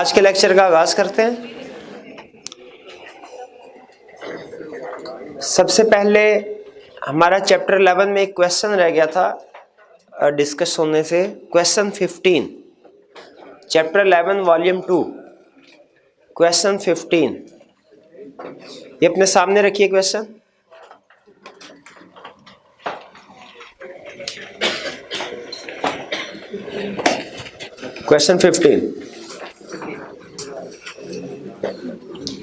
आज के लेक्चर का आगाज करते हैं। सबसे पहले हमारा चैप्टर 11 में एक क्वेश्चन रह गया था डिस्कस होने से। Question 15, chapter 11 volume 2, question 15। ये अपने सामने रखिए question. Question 15,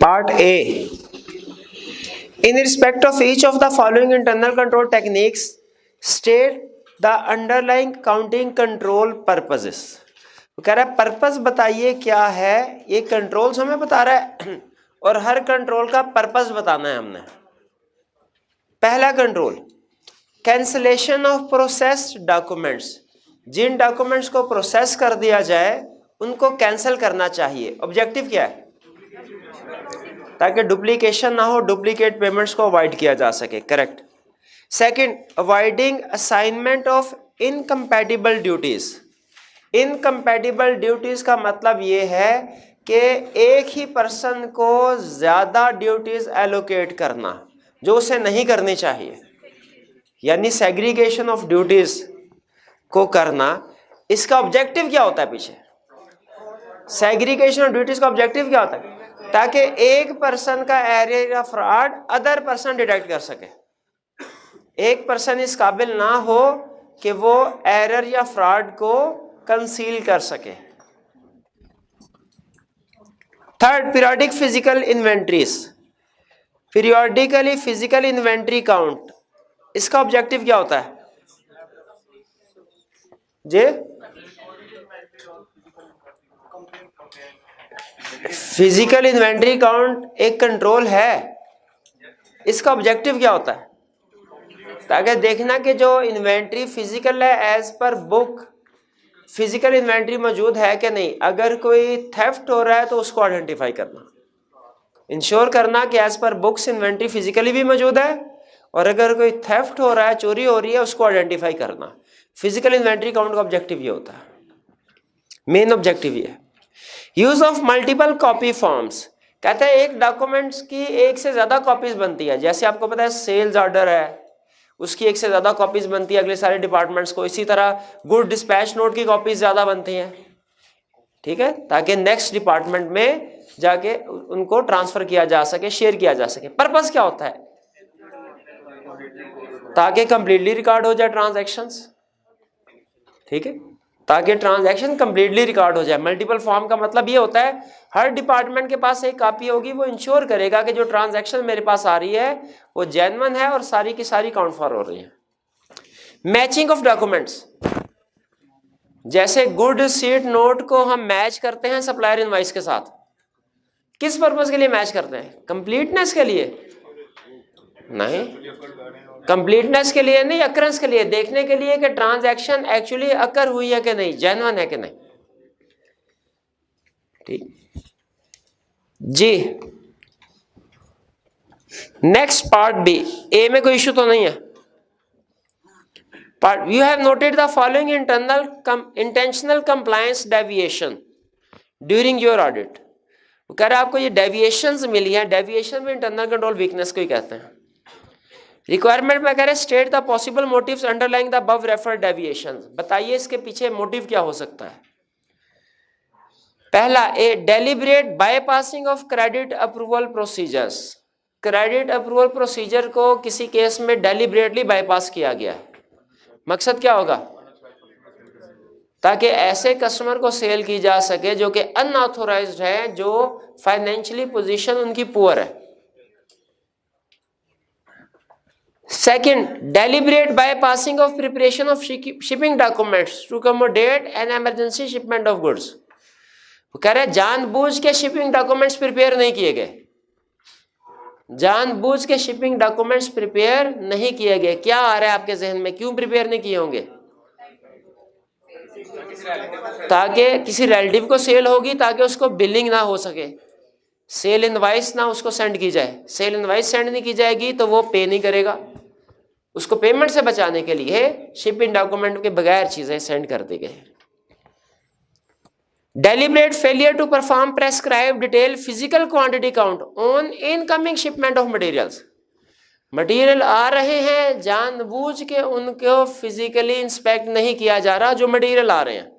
part A. In respect of each of the following internal control techniques, state the underlying counting control purposes। वो कह रहा है पर्पस बताइए क्या है। ये कंट्रोल्स हमें बता रहा है और हर कंट्रोल का पर्पस बताना है हमने। पहला control, cancellation of processed documents. जिन डॉक्यूमेंट्स को प्रोसेस कर दिया जाए उनको कैंसिल करना चाहिए। ऑब्जेक्टिव क्या है? ताकि डुप्लीकेशन ना हो, डुप्लीकेट पेमेंट्स को अवॉइड किया जा सके। Correct. Second, avoiding assignment of incompatible duties. Incompatible duties का मतलब ये है कि एक ही पर्सन को ज्यादा ड्यूटीज एलोकेट करना जो उसे नहीं करनी चाहिए, यानी सेग्रीगेशन ऑफ ड्यूटीज को करना। इसका ऑब्जेक्टिव क्या होता है? पीछे सेग्रीगेशन ऑफ ड्यूटीज का ऑब्जेक्टिव क्या होता है? ताकि एक पर्सन का एरर या फ्रॉड अदर पर्सन डिटेक्ट कर सके। एक पर्सन इस काबिल ना हो कि वो एरर या फ्रॉड को कंसील कर सके। Third, periodic physical inventories. Periodically physical inventory count, इसका ऑब्जेक्टिव क्या होता है जी? फिजिकल इन्वेंट्री काउंट एक कंट्रोल है। इसका ऑब्जेक्टिव क्या होता है? ताकि देखना कि जो इन्वेंट्री फिजिकल है as per book physical inventory मौजूद है कि नहीं। अगर कोई थेफ्ट हो रहा है तो उसको आइडेंटिफाई करना, इंश्योर करना कि as per books inventory physically भी मौजूद है, और अगर कोई थेफ्ट हो रहा है, चोरी हो रही है, उसको आइडेंटिफाई करना। फिजिकल इन्वेंट्री काउंट का ऑब्जेक्टिव ये होता है, मेन ऑब्जेक्टिव ये है। Use of multiple copy forms, कहते हैं एक डॉक्यूमेंट्स की एक से ज्यादा कॉपीज बनती है। जैसे आपको पता है सेल्स ऑर्डर है, उसकी एक से ज्यादा कॉपीज बनती है अगले सारे डिपार्टमेंट्स को। इसी तरह गुड डिस्पैच नोट की कॉपीज ज्यादा बनती हैं, ठीक है, ताकि नेक्स्ट डिपार्टमेंट में जाके उनको ट्रांसफर किया जा सके, शेयर किया जा सके। पर्पस क्या होता है? ताकि कंप्लीटली रिकॉर्ड हो जाए ट्रांजैक्शंस, ठीक है, ताकि ट्रांजैक्शन कंप्लीटली रिकॉर्ड हो जाए। मल्टीपल फॉर्म का मतलब ये होता है हर डिपार्टमेंट के पास एक कॉपी होगी, वो इंश्योर करेगा कि जो ट्रांजैक्शन मेरे पास आ रही है वो जेन्युइन है और सारी की सारी काउंट फॉर हो रही है। मैचिंग ऑफ डॉक्यूमेंट्स, जैसे गुड सीट नोट को हम मैच करते हैं सप्लायर इनवॉइस के साथ। किस पर्पस के लिए मैच करते हैं? कंप्लीटनेस के लिए नहीं, कंप्लीटनेस के लिए नहीं, अकरेंस के लिए, देखने के लिए कि ट्रांजैक्शन एक्चुअली अकर हुई है कि नहीं, जेन्युइन है कि नहीं। ठीक जी। Next part B. ए में कोई इशू तो नहीं है? Part you have noted the following intentional compliance deviation during your audit. वो कह रहा है आपको ये डेविएशंस मिली है। डेविएशन में इंटरनल कंट्रोल वीकनेस को ही कहते हैं। रिक्वायरमेंट में कह रहे state the possible motives underlying the above referred deviations. बताइए इसके पीछे मोटिव क्या हो सकता है। पहला, a deliberate bypassing of credit approval procedures. Credit approval procedure को किसी केस में डेलिब्रेटली बाईपास किया गया है। मकसद क्या होगा? ताकि ऐसे कस्टमर को सेल की जा सके जो कि अनऑथोराइज्ड है, जो फाइनेंशियली पोजीशन उनकी पुअर है। Second, deliberate bypassing of preparation of shipping documents to accommodate an emergency shipment of goods। वो कह रहे हैं जानबूझ के शिपिंग डॉक्यूमेंट्स प्रिपेयर नहीं किए गए। जानबूझ के शिपिंग डॉक्यूमेंट्स प्रिपेयर नहीं किए गए। क्या आ रहा है आपके जहन में, क्यों प्रिपेयर नहीं किए होंगे? ताकि किसी रिलेटिव को सेल होगी, ताकि उसको बिलिंग ना हो सके, सेल इनवाइस ना उसको सेंड की जाए। सेल इनवाइस सेंड नहीं की जाएगी तो वो पे नहीं करेगा। उसको पेमेंट से बचाने के लिए शिपिंग डॉक्यूमेंट के बगैर चीजें सेंड कर दी गई। deliberate failure to perform prescribed detailed physical quantity count on incoming shipment of materials. Material आ रहे हैं, जानबूझ के उनको फिजिकली इंस्पेक्ट नहीं किया जा रहा। जो मटेरियल आ रहे हैं,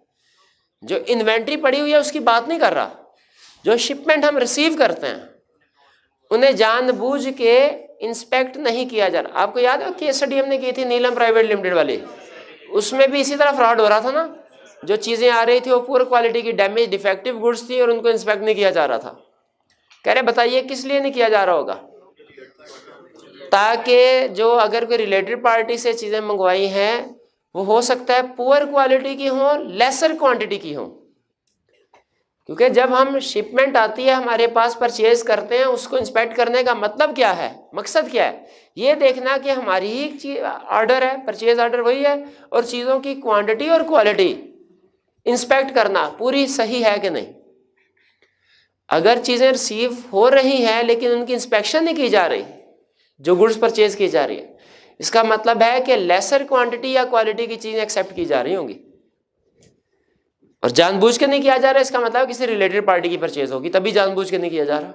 जो इन्वेंट्री पड़ी हुई है उसकी बात नहीं कर रहा, जो शिपमेंट हम रिसीव करते हैं उन्हें जानबूझ के इंस्पेक्ट नहीं किया जा रहा। आपको याद है केस स्टडी हमने की थी नीलम प्राइवेट लिमिटेड वाली, उसमें भी इसी तरह फ्रॉड हो रहा था ना। जो चीज़ें आ रही थी वो पुअर क्वालिटी की डैमेज डिफेक्टिव गुड्स थी और उनको इंस्पेक्ट नहीं किया जा रहा था। कह रहे बताइए किस लिए नहीं किया जा रहा होगा? ताकि जो अगर कोई रिलेटेड पार्टी से चीज़ें मंगवाई हैं वो हो सकता है पुअर क्वालिटी की हो, लेसर क्वांटिटी की हो। क्योंकि जब हम शिपमेंट आती है हमारे पास, परचेज करते हैं, उसको इंस्पेक्ट करने का मतलब क्या है, मकसद क्या है? ये देखना कि हमारी ही ऑर्डर है, परचेज ऑर्डर वही है, और चीज़ों की क्वांटिटी और क्वालिटी इंस्पेक्ट करना पूरी सही है कि नहीं। अगर चीज़ें रिसीव हो रही हैं लेकिन उनकी इंस्पेक्शन नहीं की जा रही, जो गुड्स परचेज की जा रही है, इसका मतलब है कि लेसर क्वांटिटी या क्वालिटी की चीज़ें एक्सेप्ट की जा रही होंगी। और जानबूझ के नहीं किया जा रहा, इसका मतलब किसी रिलेटेड पार्टी की परचेज होगी, तभी जानबूझ के नहीं किया जा रहा।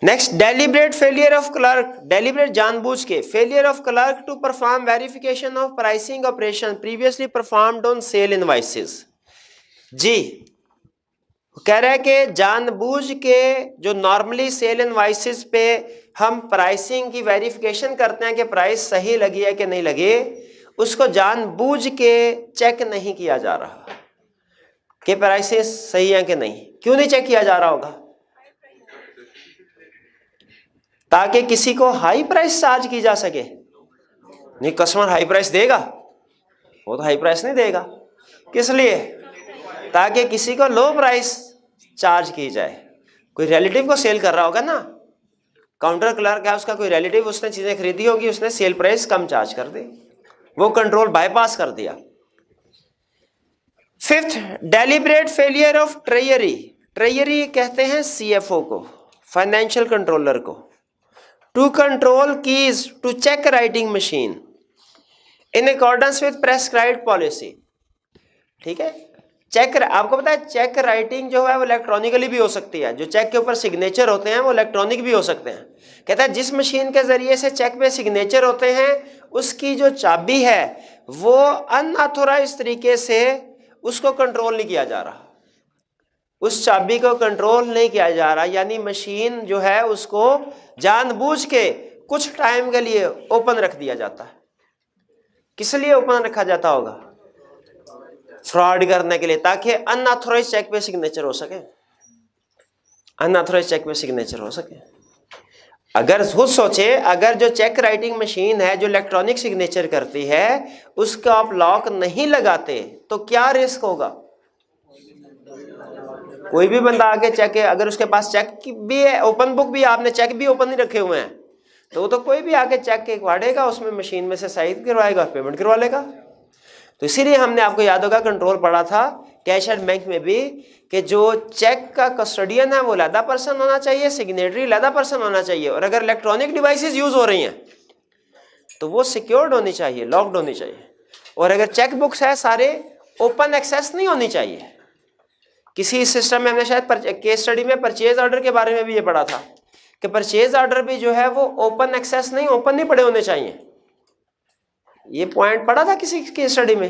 Next, deliberate failure of clerk, deliberate जानबूझ के failure of clerk to perform verification of pricing operation previously performed on sale invoices. जी, कह रहा है कि जानबूझ के जो नॉर्मली सेल इनवॉइसेस पे हम प्राइसिंग की वेरिफिकेशन करते हैं कि प्राइस सही लगी है कि नहीं लगी, उसको जानबूझ के चेक नहीं किया जा रहा कि प्राइसेस सही है कि नहीं। क्यों नहीं चेक किया जा रहा होगा? ताकि किसी को हाई प्राइस चार्ज की जा सके। नहीं, कस्टमर हाई प्राइस देगा? वो तो हाई प्राइस नहीं देगा। किस लिए? ताकि किसी को लो प्राइस चार्ज की जाए। कोई रिलेटिव को सेल कर रहा होगा ना, काउंटर क्लर्क है, उसका कोई रिलेटिव, उसने चीजें खरीदी होगी, उसने सेल प्राइस कम चार्ज कर दी, वो कंट्रोल बाईपास कर दिया। Fifth, deliberate failure of treasury, treasury कहते हैं सीएफओ को, फाइनेंशियल कंट्रोलर को, to control keys to check writing machine in accordance with prescribed policy. ठीक है, चेक, आपको पता है चेक राइटिंग जो है वो इलेक्ट्रॉनिकली भी हो सकती है, जो चेक के ऊपर सिग्नेचर होते हैं वो इलेक्ट्रॉनिक भी हो सकते हैं। कहता है जिस मशीन के जरिए से चेक पे सिग्नेचर होते हैं उसकी जो चाबी है वो अनऑथोराइज्ड तरीके से उसको कंट्रोल नहीं किया जा रहा, उस चाबी को कंट्रोल नहीं किया जा रहा, यानी मशीन जो है उसको जानबूझ के कुछ टाइम के लिए ओपन रख दिया जाता है। किस लिए ओपन रखा जाता होगा? फ्रॉड करने के लिए, ताकि अनऑथोराइज्ड चेक पे सिग्नेचर हो सके, अनऑथोराइज्ड चेक पे सिग्नेचर हो सके। अगर खुद सोचे, अगर जो चेक राइटिंग मशीन है जो इलेक्ट्रॉनिक सिग्नेचर करती है उसका आप लॉक नहीं लगाते तो क्या रिस्क होगा? कोई भी बंदा आके चेक, अगर उसके पास चेक भी है, ओपन बुक भी, आपने चेक भी ओपन नहीं रखे हुए हैं, तो वो तो कोई भी आके चेक के काटेगा, उसमें मशीन में से साइन करवाएगा, पेमेंट करवा लेगा। तो इसीलिए हमने, आपको याद होगा, कंट्रोल पढ़ा था कैश एंड बैंक में भी कि जो चेक का कस्टोडियन है वो अलग पर्सन होना चाहिए, सिग्नेटरी अलग पर्सन होना चाहिए, और अगर इलेक्ट्रॉनिक डिवाइसेस यूज हो रही हैं तो वो सिक्योर्ड होनी चाहिए, लॉक्ड होनी चाहिए। और अगर चेक बुक्स है सारे, ओपन एक्सेस नहीं होनी चाहिए। किसी सिस्टम में हमने शायद केस स्टडी में परचेज ऑर्डर के बारे में भी ये पढ़ा था कि परचेज ऑर्डर भी जो है वो ओपन एक्सेस नहीं, ओपन नहीं पड़े होने चाहिए। ये पॉइंट पढ़ा था किसी केस स्टडी में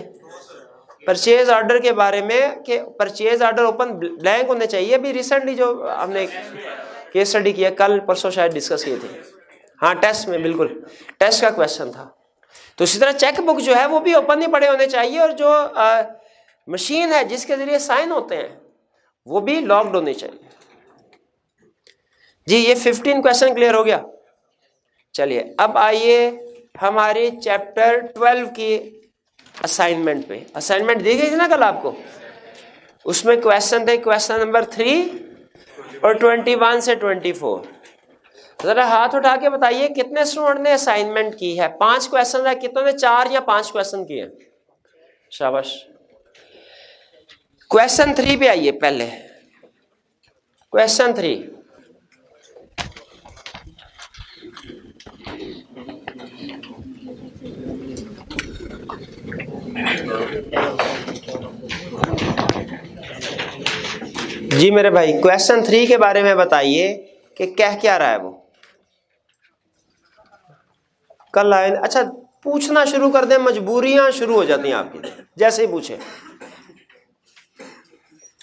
परचेज ऑर्डर के बारे में कि परचेज ऑर्डर ओपन ब्लैंक होने चाहिए। अभी रिसेंटली जो हमने केस स्टडी किया, कल परसों शायद डिस्कस किए थे, हाँ टेस्ट में, बिल्कुल टेस्ट का क्वेश्चन था। तो इसी तरह चेक बुक जो है वो भी ओपन नहीं पड़े होने चाहिए, और जो मशीन है जिसके जरिए साइन होते हैं वो भी लॉक्ड होने चाहिए। जी, ये 15 क्वेश्चन क्लियर हो गया। चलिए अब आइए हमारे चैप्टर 12 की असाइनमेंट पे। असाइनमेंट दी गई थी ना कल आपको, उसमें क्वेश्चन थे, क्वेश्चन नंबर 3 और 21 से 24। जरा हाथ उठा के बताइए कितने स्टूडेंट ने असाइनमेंट की है। 5 क्वेश्चन है, कितने ने 4 या 5 क्वेश्चन किए? शाबाश। क्वेश्चन 3 पे आइए पहले। क्वेश्चन 3, जी मेरे भाई, क्वेश्चन 3 के बारे में बताइए कि कह क्या रहा है वो। कल आए, अच्छा पूछना शुरू कर दें, मजबूरियां शुरू हो जाती हैं आपकी, जैसे ही पूछे।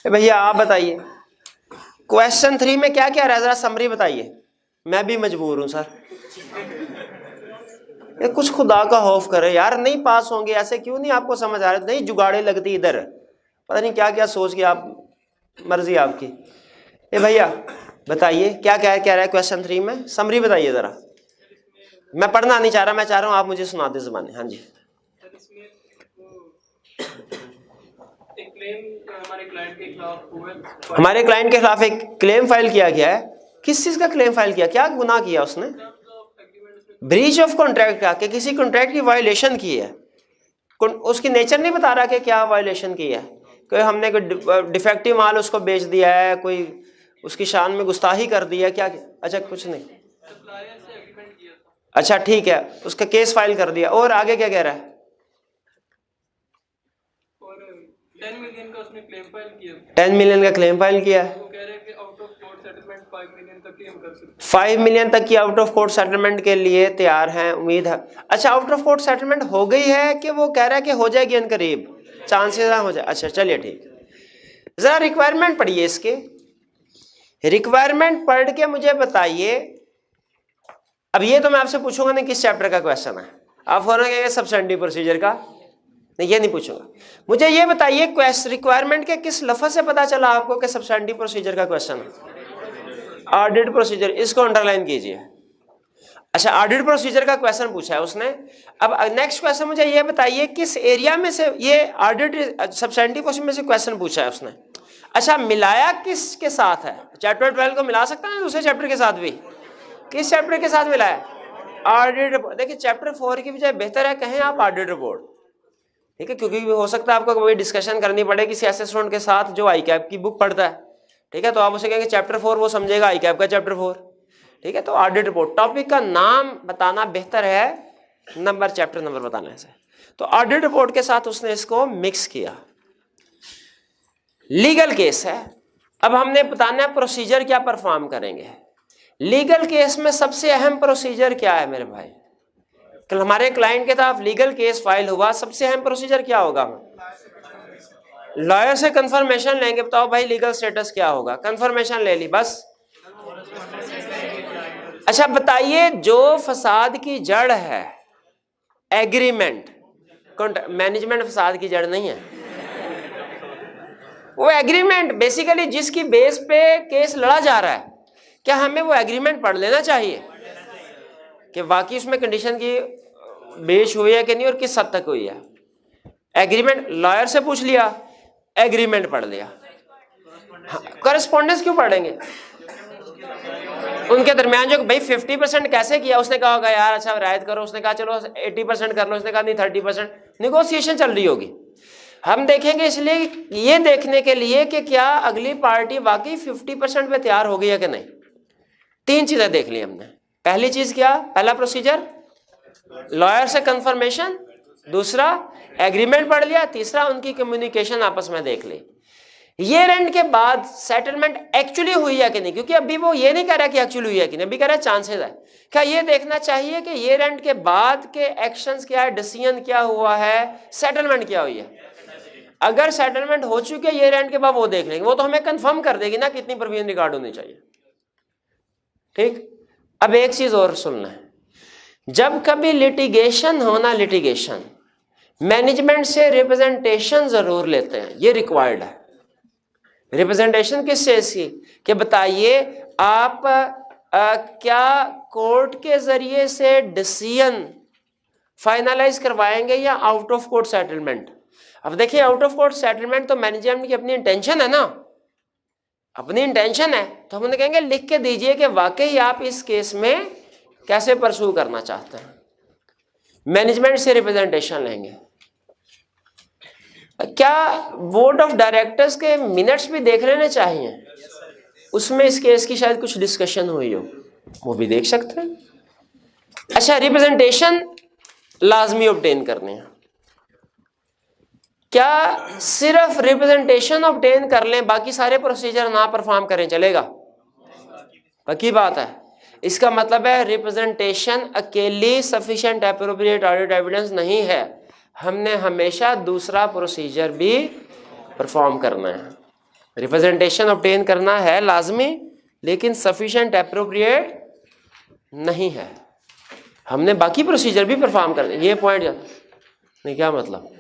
भैया आप बताइए क्वेश्चन 3 में क्या क्या रहा है, जरा समरी बताइए। मैं भी मजबूर हूं सर, ये कुछ खुदा का खौफ करे यार, नहीं पास होंगे ऐसे क्यों नहीं आपको समझ आ रहा? नहीं जुगाड़े लगती इधर, पता नहीं क्या क्या सोच के आप, मर्जी आपकी। ए भैया बताइए क्या क्या क्या रहा है क्वेश्चन 3 में, समरी बताइए जरा। मैं पढ़ना नहीं चाह रहा, मैं चाह रहा हूं आप मुझे सुना दे ज़बानी। हाँ जी। हमारे क्लाइंट के खिलाफ एक क्लेम फाइल किया गया है। किस चीज का क्लेम फाइल किया, क्या गुनाह किया उसने? ब्रीच ऑफ कॉन्ट्रैक्ट का, कि किसी कॉन्ट्रैक्ट की वायलेशन की है। उसकी नेचर नहीं बता रहा कि क्या वायलेशन की है, कोई हमने कोई डिफेक्टिव माल उसको बेच दिया है, कोई उसकी शान में गुस्ताही कर दी है, क्या? अच्छा कुछ नहीं, अच्छा ठीक है, उसका केस फाइल कर दिया। और आगे क्या कह रहा है? 10 मिलियन का उसने क्लेम फाइल किया। 10 मिलियन का क्लेम फाइल किया है। वो कह रहे हैं कि out of court settlement 5 million तक क्लेम कर सकते हैं। 5 मिलियन तक की आउट ऑफ कोर्ट सेटलमेंट के लिए तैयार हैं, उम्मीद है। अच्छा आउट ऑफ कोर्ट सेटलमेंट हो गई है कि वो कह रहा है कि हो जाएगी अनकरीब, चांसेस हो जाए? अच्छा चलिए ठीक है, जरा रिक्वायरमेंट पढ़िए इसके। रिक्वायरमेंट पढ़ के मुझे बताइए। अब ये तो मैं आपसे पूछूंगा नहीं किस चैप्टर का क्वेश्चन है, आप फौरन कहेंगे सब्सटेंटिव प्रोसीजर का, नहीं ये नहीं पूछूंगा। मुझे ये बताइए रिक्वायरमेंट के किस लफ्ज से पता चला आपको कि सब्सटेंटिव प्रोसीजर का क्वेश्चन है? ऑडिट प्रोसीजर, इसको अंडरलाइन कीजिए। अच्छा ऑडिट प्रोसीजर का क्वेश्चन पूछा है उसने। अब नेक्स्ट क्वेश्चन मुझे ये बताइए किस एरिया में से ये ऑडिट सब्सटेंटिव प्रोसीजर में से क्वेश्चन पूछा है उसने। अच्छा मिलाया किसके साथ है? चैप्टर 12 को मिला सकता है दूसरे चैप्टर के साथ भी, किस चैप्टर के साथ मिलाया? Audit report. देखिए चैप्टर 4 की बजाय बेहतर है कहें आप ऑडिट रिपोर्ट, ठीक है, क्योंकि हो सकता है आपको कोई डिस्कशन करनी पड़े किसी ऐसे स्टूडेंट के साथ जो आई कैप की बुक पढ़ता है, ठीक है, तो आप उसे कहेंगे चैप्टर 4, वो समझेगा आई कैप का चैप्टर 4, ठीक है। तो ऑडिट रिपोर्ट टॉपिक का नाम बताना बेहतर है नंबर चैप्टर नंबर बताने से। तो ऑडिट रिपोर्ट के साथ उसने इसको मिक्स किया। लीगल केस है, अब हमने बताना है प्रोसीजर क्या परफॉर्म करेंगे। लीगल केस में सबसे अहम प्रोसीजर क्या है मेरे भाई? कल हमारे क्लाइंट के साथ लीगल केस फाइल हुआ, सबसे अहम प्रोसीजर क्या होगा? लॉयर से कंफर्मेशन लेंगे, बताओ भाई लीगल स्टेटस क्या होगा? कंफर्मेशन ले ली बस। अच्छा बताइए जो फसाद की जड़ है एग्रीमेंट, मैनेजमेंट फसाद की जड़ नहीं है, वो एग्रीमेंट बेसिकली जिसकी बेस पे केस लड़ा जा रहा है, क्या हमें वो एग्रीमेंट पढ़ लेना चाहिए कि वाकई उसमें कंडीशन की बेच हुई है कि नहीं और किस हद तक हुई है? एग्रीमेंट लॉयर से पूछ लिया, एग्रीमेंट पढ़ लिया। करस्पॉन्डेंस क्यों पढ़ेंगे? उनके दरमियान जो भाई 50% कैसे किया, उसने कहा होगा यार अच्छा रियायत करो, उसने कहा चलो 80% कर लो, उसने कहा नहीं 30%, निगोशिएशन चल रही होगी। हम देखेंगे इसलिए ये देखने के लिए कि क्या अगली पार्टी वाकई 50% पे तैयार हो गई है कि नहीं। 3 चीजें देख ली हमने। पहली चीज क्या? पहला प्रोसीजर लॉयर से कंफर्मेशन, दूसरा एग्रीमेंट पढ़ लिया, तीसरा उनकी कम्युनिकेशन आपस में देख ली। ईयर एंड के बाद सेटलमेंट एक्चुअली हुई है कि नहीं, क्योंकि अभी वो ये नहीं कह रहा कि एक्चुअली हुई है कि नहीं, अभी कह रहा है चांसेस है। क्या ये देखना चाहिए कि ईयर एंड के बाद के एक्शंस क्या है, डिसीजन क्या हुआ है, सेटलमेंट क्या हुई है। अगर सेटलमेंट हो चुके ईयर एंड के बाद वो देख लेंगे, वो तो हमें कंफर्म कर देगी ना कितनी प्रोविजन रिकॉर्ड होनी चाहिए, ठीक। अब एक चीज और सुनना है, जब कभी लिटिगेशन होना, लिटिगेशन मैनेजमेंट से रिप्रेजेंटेशन जरूर लेते हैं, ये रिक्वायर्ड है। रिप्रेजेंटेशन किस चीज की? कि बताइए आप क्या कोर्ट के जरिए से डिसीजन फाइनलाइज करवाएंगे या आउट ऑफ कोर्ट सेटलमेंट? अब देखिए आउट ऑफ कोर्ट सेटलमेंट तो मैनेजमेंट की अपनी इंटेंशन है ना, अपनी इंटेंशन है, तो हम उन्हें कहेंगे लिख के दीजिए कि वाकई आप इस केस में कैसे परस्यू करना चाहते हैं। मैनेजमेंट से रिप्रेजेंटेशन लेंगे। क्या बोर्ड ऑफ डायरेक्टर्स के मिनट्स भी देख लेने चाहिए, उसमें इस केस की शायद कुछ डिस्कशन हुई हो, वो भी देख सकते हैं। अच्छा रिप्रेजेंटेशन लाजमी ऑब्टेन करने हैं। क्या सिर्फ रिप्रेजेंटेशन ऑब्टेन कर लें, बाकी सारे प्रोसीजर ना परफॉर्म करें, चलेगा? पक्की बात है। इसका मतलब है रिप्रेजेंटेशन अकेली सफिशिएंट एप्रोप्रिएट ऑडिट एविडेंस नहीं है, हमने हमेशा दूसरा प्रोसीजर भी परफॉर्म करना है। रिप्रेजेंटेशन ऑब्टेन करना है लाजमी, लेकिन सफिशिएंट एप्रोप्रिएट नहीं है, हमने बाकी प्रोसीजर भी परफॉर्म करने। ये पॉइंट नहीं, क्या मतलब?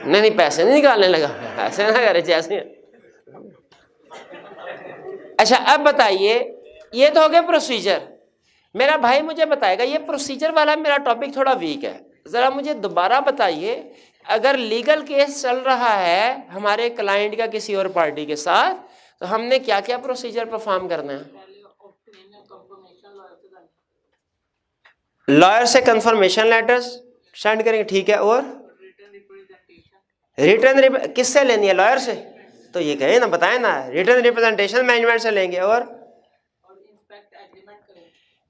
नहीं, पैसे नहीं निकालने लगा, ऐसे ना करे जैसे। अच्छा, अब बताइए, ये तो हो गया प्रोसीजर। मेरा भाई मुझे बताएगा, ये प्रोसीजर वाला मेरा टॉपिक थोड़ा वीक है, जरा मुझे दोबारा बताइए। अगर लीगल केस चल रहा है हमारे क्लाइंट का किसी और पार्टी के साथ, तो हमने क्या क्या प्रोसीजर परफॉर्म करना है? लॉयर से कंफर्मेशन लेटर्स सेंड करेंगे, ठीक है। और रिटर्न किससे लेनी है? लॉयर से। तो ये कहे ना, बताए ना, रिटर्न रिप्रेजेंटेशन मैनेजमेंट से लेंगे। और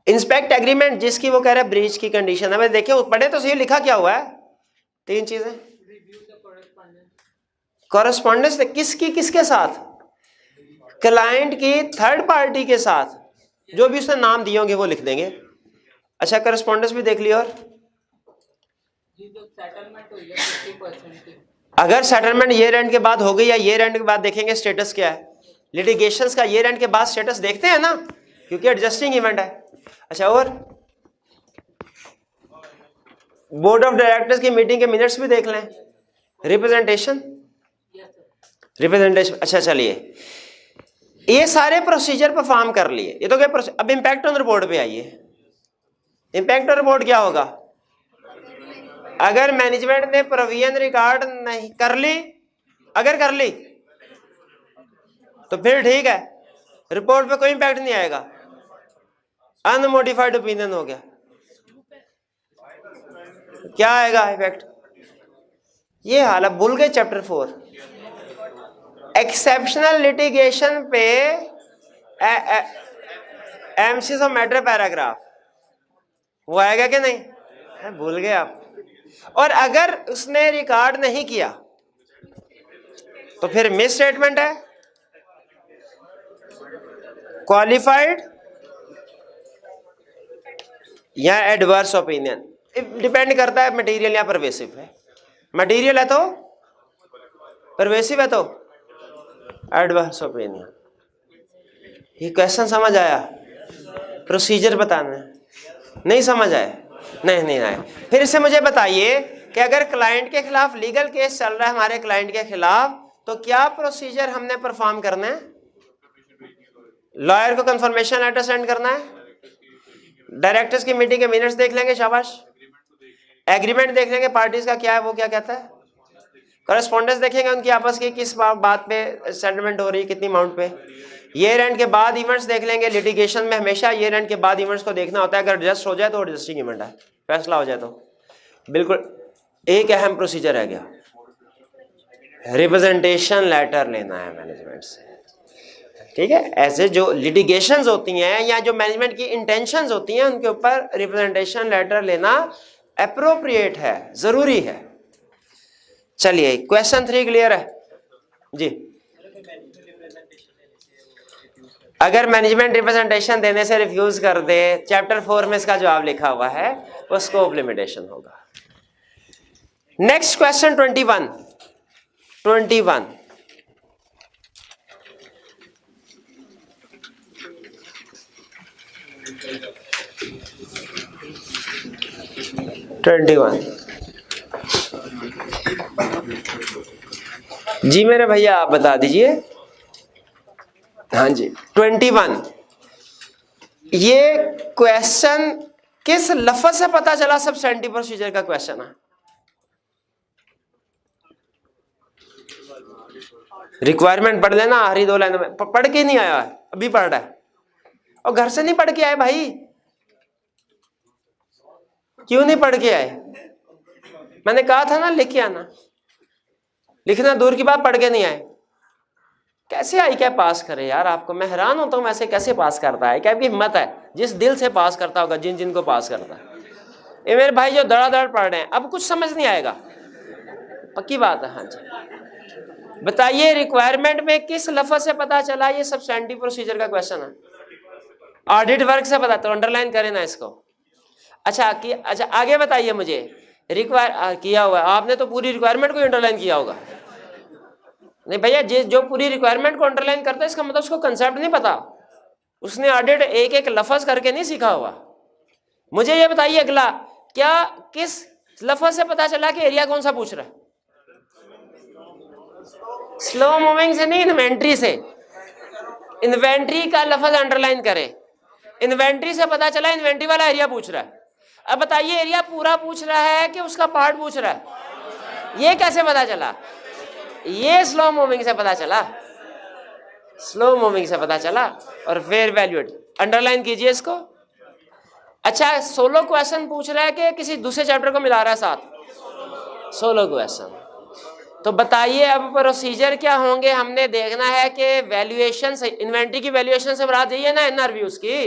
इंस्पेक्ट एग्रीमेंट, जिसकी वो कह रहा है ब्रीच की कंडीशन है। मैं देखिए पढ़े तो सही, लिखा क्या हुआ है? 3 चीजें। कॉरेस्पॉन्डेंस किसकी, किसके साथ? क्लाइंट की थर्ड पार्टी के साथ, जो भी उसने नाम दिए होंगे वो लिख देंगे। अच्छा, कॉरेस्पॉन्डेंस भी देख लिया। और अगर सेटलमेंट ईयर एंड के बाद हो गई या ईयर एंड के बाद देखेंगे स्टेटस क्या है। लिटिगेशंस का ईयर एंड के बाद स्टेटस देखते हैं ना, क्योंकि एडजस्टिंग इवेंट है। अच्छा, और बोर्ड ऑफ डायरेक्टर्स की मीटिंग के मिनट्स भी देख लें। रिप्रेजेंटेशन, अच्छा चलिए, ये सारे प्रोसीजर परफॉर्म कर लिए, ये तो क्या। अब इंपैक्ट ऑन रिपोर्ट पे आइए। इंपैक्ट ऑन रिपोर्ट क्या होगा? अगर मैनेजमेंट ने प्रोविजन रिकॉर्ड नहीं कर ली, अगर कर ली तो फिर ठीक है, रिपोर्ट पे कोई इंपैक्ट नहीं आएगा, अनमोडिफाइड ओपिनियन हो गया। क्या आएगा इफेक्ट? ये हाल है, भूल गए चैप्टर 4। एक्सेप्शनल लिटिगेशन पे एमसीज ऑफ मैटर पैराग्राफ, वो आएगा कि नहीं? भूल गए आप। और अगर उसने रिकॉर्ड नहीं किया तो फिर मिस स्टेटमेंट है, क्वालिफाइड या एडवर्स ओपिनियन, डिपेंड करता है मटेरियल या परवेसिव है। मटेरियल है तो परवेसिव है तो एडवर्स ओपिनियन। ये क्वेश्चन समझ आया? प्रोसीजर बताना है, नहीं समझ आया? नहीं आया। फिर से मुझे बताइए कि अगर क्लाइंट के खिलाफ लीगल केस चल रहा है हमारे क्लाइंट के खिलाफ, तो क्या प्रोसीजर हमने परफॉर्म करना है? लॉयर को कंफर्मेशन लेटर सेंड करना है, डायरेक्टर्स की मीटिंग के मिनट्स देख लेंगे, शाबाश। एग्रीमेंट देख लेंगे पार्टीज का क्या है, वो क्या कहता है। कॉरेस्पॉन्डेंस देखेंगे उनकी आपस की, किस बात पे सेटलमेंट हो रही है, कितनी अमाउंट पे। ईयर एंड के बाद इवेंट्स देख लेंगे। लिटिगेशन में हमेशा ईयर एंड के बाद इवेंट्स को देखना होता है, अगर एडजस्ट हो जाए तो एडजस्टिंग इवेंट है, फैसला हो जाए तो। बिल्कुल एक अहम प्रोसीजर है क्या, रिप्रेजेंटेशन लेटर लेना है मैनेजमेंट से, ठीक है। ऐसे जो लिटिगेशंस होती हैं या जो मैनेजमेंट की इंटेंशंस होती हैं, उनके ऊपर रिप्रेजेंटेशन लेटर लेना एप्रोप्रिएट है, जरूरी है। चलिए, क्वेश्चन 3 क्लियर है जी। अगर मैनेजमेंट रिप्रेजेंटेशन देने से रिफ्यूज कर दे, चैप्टर 4 में इसका जवाब लिखा हुआ है, वो स्कोप लिमिटेशन होगा। Next question 21। जी मेरे भैया आप बता दीजिए। हाँ जी, 21। ये क्वेश्चन किस लफ्ज से पता चला सब्सटेंटिव प्रोसीजर का क्वेश्चन है? रिक्वायरमेंट पढ़ लेना, आखिरी 2 लाइनों में। पढ़ के नहीं आया, अभी पढ़ रहा है, और घर से नहीं पढ़ के आए भाई। क्यों नहीं पढ़ के आए? मैंने कहा था ना लिख के आना। लिखना दूर की बात, पढ़ के नहीं आए। कैसे आई क्या पास करे यार आपको, मैं हैरान होता हूं ऐसे कैसे पास करता है। क्या आपकी हिम्मत है? जिस दिल से पास करता होगा, जिन जिनको पास करता है। ये मेरे भाई जो धड़ाधड़ पढ़ रहे हैं, अब कुछ समझ नहीं आएगा। पक्की बात है, हाँ जी। बताइए रिक्वायरमेंट में किस लफ्ज से पता चला ये सब्सटेंटिव प्रोसीजर का क्वेश्चन है? ऑडिट वर्क से पता, तो अंडरलाइन करें ना इसको। अच्छा आगे बताइए मुझे, रिक्वायर किया हुआ है आपने तो पूरी रिक्वायरमेंट को अंडरलाइन किया होगा। नहीं भैया, जो पूरी रिक्वायरमेंट को अंडरलाइन करता है इसका मतलब उसको कंसेप्ट नहीं पता, उसने ऑडिट एक एक लफ्ज करके नहीं सीखा हुआ। मुझे ये बताइए अगला, क्या किस लफ्ज से पता चला कि एरिया कौन सा पूछ रहा है? स्लो मूविंग से नहीं, इन्वेंट्री से। इन्वेंट्री का लफ्ज अंडरलाइन करें, इन्वेंट्री से पता चला इन्वेंट्री वाला एरिया पूछ रहा है। अब बताइए एरिया पूरा पूछ रहा है कि उसका पार्ट पूछ रहा है? ये कैसे पता चला? ये स्लो मूविंग से पता चला, स्लो मूविंग से पता चला। और फिर वैल्यूड अंडरलाइन कीजिए इसको। अच्छा, सोलो क्वेश्चन पूछ रहा है कि किसी दूसरे चैप्टर को मिला रहा है साथ? Solo question. तो बताइए अब प्रोसीजर क्या होंगे, हमने देखना है कि वैल्यूएशन से, इन्वेंट्री की वैल्यूएशन से मुराद यही है ना एनआरवी उसकी।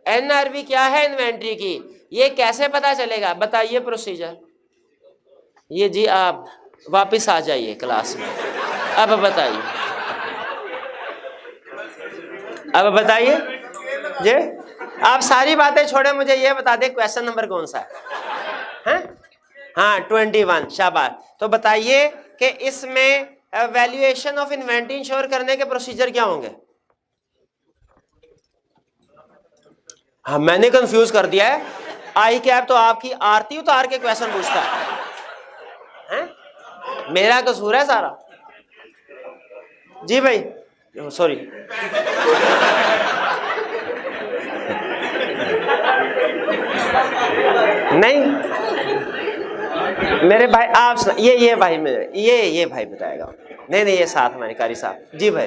एनआरवी क्या है इन्वेंट्री की, ये कैसे पता चलेगा? बताइए प्रोसीजर। ये जी आप वापस आ जाइए क्लास में, अब बताइए, अब बताइए जी। आप सारी बातें छोड़े, मुझे ये बता दे क्वेश्चन नंबर कौन सा है? हाँ 21, शाबाश। तो बताइए कि इसमें वैल्यूएशन ऑफ इन्वेंट्री इंश्योर करने के प्रोसीजर क्या होंगे? हाँ मैंने कंफ्यूज कर दिया है, आई कैप तो आपकी आरती उतार के क्वेश्चन पूछता है? मेरा कसूर है सारा जी भाई, सॉरी। नहीं मेरे भाई, आप ये भाई मेरे ये भाई बताएगा। नहीं ये साथ हमारे कारी साहब जी भाई।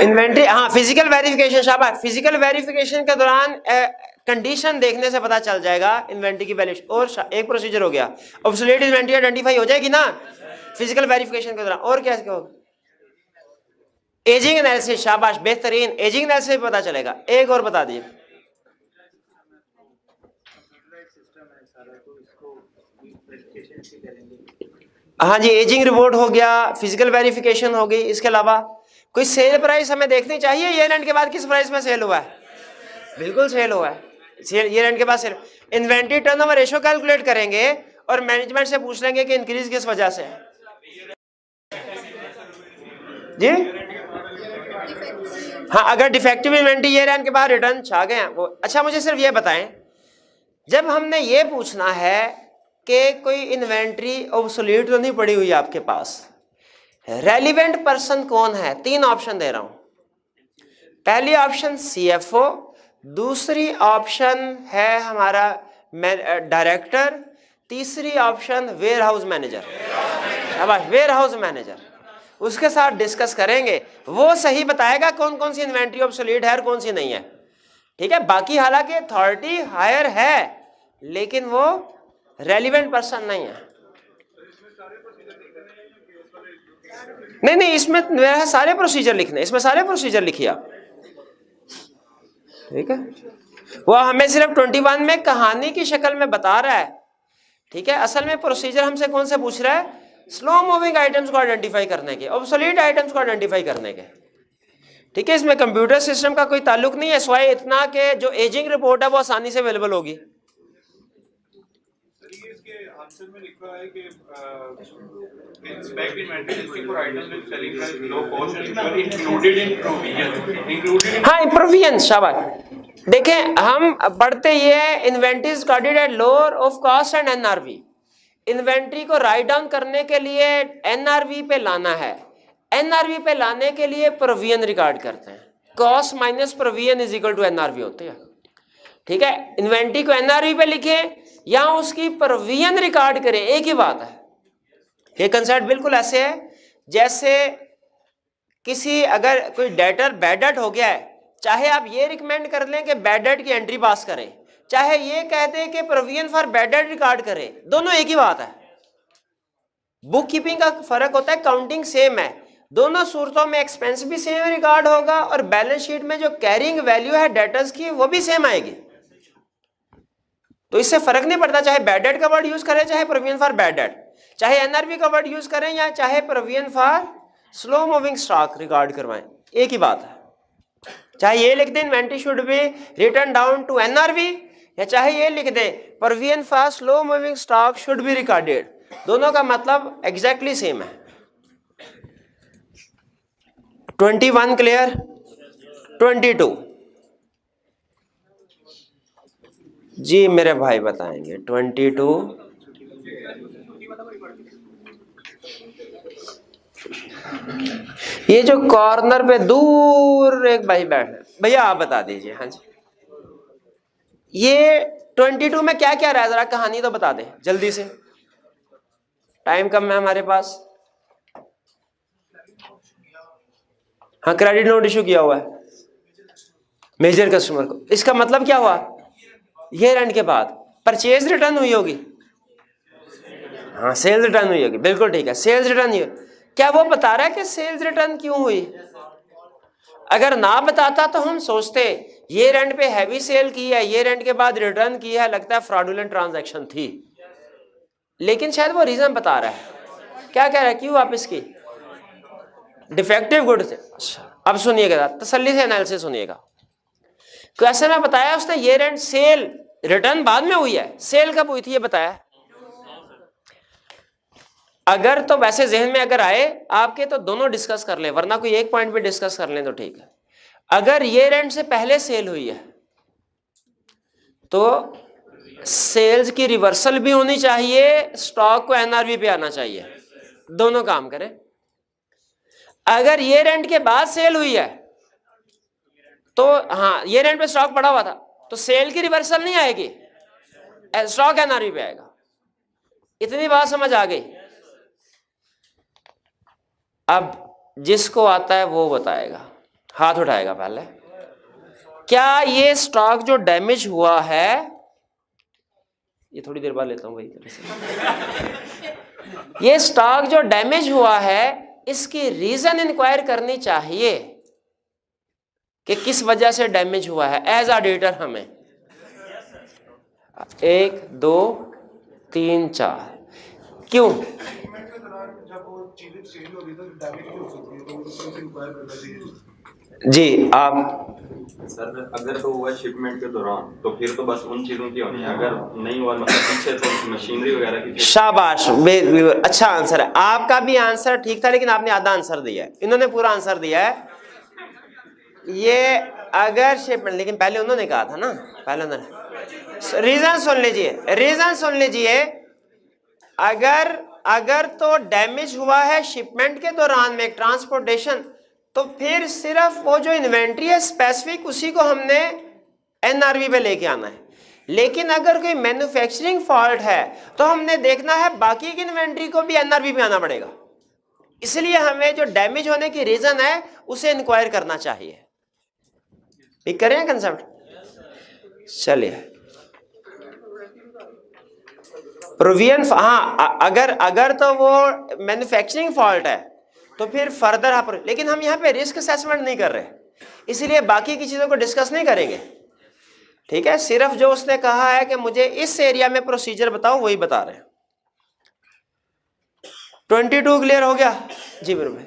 इन्वेंट्री, हाँ फिजिकल वेरिफिकेशन, शाबाश। फिजिकल वेरिफिकेशन के दौरान कंडीशन देखने से पता चल जाएगा इन्वेंट्री की वैल्यूएशन। और एक प्रोसीजर हो गया, ऑब्सोलीट इन्वेंट्री आइडेंटिफाई हो जाएगी ना फिजिकल वेरिफिकेशन के दौरान। और क्या होगा? एजिंग एनालिसिस, शाबाश बेहतरीन, एजिंग एनालिसिस पता चलेगा। एक और बता दिए। हाँ जी, एजिंग रिपोर्ट हो गया, फिजिकल वेरिफिकेशन हो गई। इसके अलावा कोई सेल प्राइस हमें देखनी चाहिए, ईयर एंड के बाद किस प्राइस में सेल हुआ है? बिल्कुल सेल हुआ है, ईयर एंड के बाद sale. Inventory turnover ratio calculate करेंगे और मैनेजमेंट से पूछ लेंगे कि इंक्रीज किस वजह से जी। हाँ अगर डिफेक्टिव इन्वेंट्री ईयर एंड के बाद रिटर्न छा गए हैं वो। अच्छा मुझे सिर्फ ये बताएं, जब हमने ये पूछना है कि कोई इन्वेंट्री ऑब्सोलीट तो नहीं पड़ी हुई आपके पास, रेलिवेंट पर्सन कौन है? 3 ऑप्शन दे रहा हूं। पहली ऑप्शन सीएफओ, दूसरी ऑप्शन है हमारा डायरेक्टर, तीसरी ऑप्शन वेयर हाउस मैनेजर। शाबाश, वेयर हाउस मैनेजर। उसके साथ डिस्कस करेंगे, वो सही बताएगा कौन कौन सी इन्वेंट्री ऑब्सोलीट है और कौन सी नहीं है। ठीक है, बाकी हालांकि अथॉरिटी हायर है लेकिन वो रेलिवेंट पर्सन नहीं है। नहीं इसमें मेरा सारे प्रोसीजर लिखने, इसमें सारे प्रोसीजर लिखिए आप। ठीक है, वो हमें सिर्फ 21 में कहानी की शक्ल में बता रहा है। ठीक है, असल में प्रोसीजर हमसे कौन से पूछ रहा है? स्लो मूविंग आइटम्स को आइडेंटिफाई करने के, ऑब्सोलीट आइटम्स को आइडेंटिफाई करने के। ठीक है, इसमें कंप्यूटर सिस्टम का कोई ताल्लुक नहीं है, सिवाय इतना कि जो एजिंग रिपोर्ट है वो आसानी से अवेलेबल होगी। आंसर में लिखा है कि inspect inventory listing for items with selling price below cost and included in provision. हाँ प्रोविजन, शाबाश। देखें हम पढ़ते ये है inventory recorded at lower of cost and NRV. Inventory को राइट डाउन करने के लिए एनआरवी पे लाना है, एनआरवी पे लाने के लिए प्रोविजन रिकॉर्ड करते हैं। Cost minus provision is equal to NRV होते हैं। ठीक है, इन्वेंट्री को एनआरवी पे लिखें या उसकी प्रोविजन रिकॉर्ड करें, एक ही बात है। ये कंसेप्ट बिल्कुल ऐसे है जैसे किसी अगर कोई डेटर बैड डेट हो गया है, चाहे आप ये रिकमेंड कर लें कि बैड डेट की एंट्री पास करें, चाहे ये कहते हैं कि provision for bad date record करें, दोनों एक ही बात है। बुक कीपिंग का फर्क होता है, काउंटिंग सेम है। दोनों सूरतों में एक्सपेंस भी सेम रिकॉर्ड होगा और बैलेंस शीट में जो कैरिंग वैल्यू है डेटर्स की वो भी सेम आएगी। तो इससे फर्क नहीं पड़ता चाहे बैड डेट का वर्ड यूज करें चाहे प्रोविजन फॉर बैड डेट, चाहे एनआरवी का वर्ड यूज करें या चाहे provision for slow moving stock record करवाएं, एक ही बात है। चाहे ये लिख दें inventory should be written down to NRV, या चाहे ये लिख दें provision for slow moving stock should be recorded, दोनों का मतलब एग्जैक्टली सेम है। 21 क्लियर? 22 जी मेरे भाई बताएंगे। 22 ये जो कॉर्नर पे दूर एक भाई बैठे, भैया आप बता दीजिए। हाँ जी, ये 22 में क्या क्या रहा है जरा कहानी तो बता दे जल्दी से, टाइम कम है हमारे पास। हाँ, क्रेडिट नोट इशू किया हुआ है मेजर कस्टमर को, इसका मतलब क्या हुआ? ईयर एंड के बाद परचेज रिटर्न हुई होगी। हाँ, सेल्स रिटर्न हुई होगी, बिल्कुल ठीक है, सेल्स रिटर्न हुई। क्या वो बता रहा है कि सेल्स रिटर्न क्यों हुई? अगर ना बताता तो हम सोचते ईयर एंड पे हैवी सेल की है, ईयर एंड के बाद रिटर्न की है, लगता है फ्रॉडुलेंट ट्रांजैक्शन थी, लेकिन शायद वो रीजन बता रहा है। क्या कह रहा है, क्यों वापस की? डिफेक्टिव गुड थे। अच्छा, अब सुनिएगा, तसल्ली से एनालिसिस सुनिएगा। क्वेश्चन में बताया उसने ईयर एंड सेल रिटर्न बाद में हुई है, सेल कब हुई थी ये बताया। अगर तो वैसे जहन में अगर आए आपके तो दोनों डिस्कस कर ले, वरना कोई एक पॉइंट पे डिस्कस कर लें तो ठीक है। अगर ईयर एंड से पहले सेल हुई है तो सेल्स की रिवर्सल भी होनी चाहिए, स्टॉक को एनआरवी पे आना चाहिए, दोनों काम करें। अगर ईयर एंड के बाद सेल हुई है तो हाँ, ईयर एंड पे स्टॉक पड़ा हुआ था तो सेल की रिवर्सल नहीं आएगी, स्टॉक एनआरवी पे आएगा। इतनी बात समझ आ गई? अब जिसको आता है वो बताएगा, हाथ उठाएगा पहले। क्या ये स्टॉक जो डैमेज हुआ है, ये थोड़ी देर बाद लेता हूं भाई, ये स्टॉक जो डैमेज हुआ है इसकी रीजन इंक्वायर करनी चाहिए कि किस वजह से डैमेज हुआ है एज ऑडिटर हमें। 1 2 3 4 क्यों? जी आप सर, अगर तो हुआ शिपमेंट के दौरान तो फिर तो बस उन चीजों की होनी है, अगर नहीं हुआ मतलब पीछे तो मशीनरी वगैरह की। शाबाश, अच्छा आंसर है आपका, भी आंसर ठीक था लेकिन आपने आधा आंसर दिया है, इन्होंने पूरा आंसर दिया है। ये अगर शिपमेंट, लेकिन पहले उन्होंने कहा था ना, पहले उन्होंने रीजन सुन लीजिए, रीजन सुन लीजिए। अगर तो डैमेज हुआ है शिपमेंट के दौरान में ट्रांसपोर्टेशन, तो फिर सिर्फ वो जो इन्वेंट्री है स्पेसिफिक उसी को हमने एनआरवी पे लेके आना है। लेकिन अगर कोई मैन्युफैक्चरिंग फॉल्ट है तो हमने देखना है बाकी की इन्वेंट्री को भी एनआरवी पे आना पड़ेगा, इसलिए हमें जो डैमेज होने की रीजन है उसे इंक्वायर करना चाहिए। ठीक करें कंसेप्ट? चलिए प्रोविजन, हाँ अगर तो वो मैन्युफैक्चरिंग फॉल्ट है तो फिर फर्दर लेकिन हम यहाँ पे रिस्क असेसमेंट नहीं कर रहे, इसलिए बाकी की चीजों को डिस्कस नहीं करेंगे। ठीक है, सिर्फ जो उसने कहा है कि मुझे इस एरिया में प्रोसीजर बताओ वही बता रहे हैं। 22 क्लियर हो गया? जी मेरे भाई।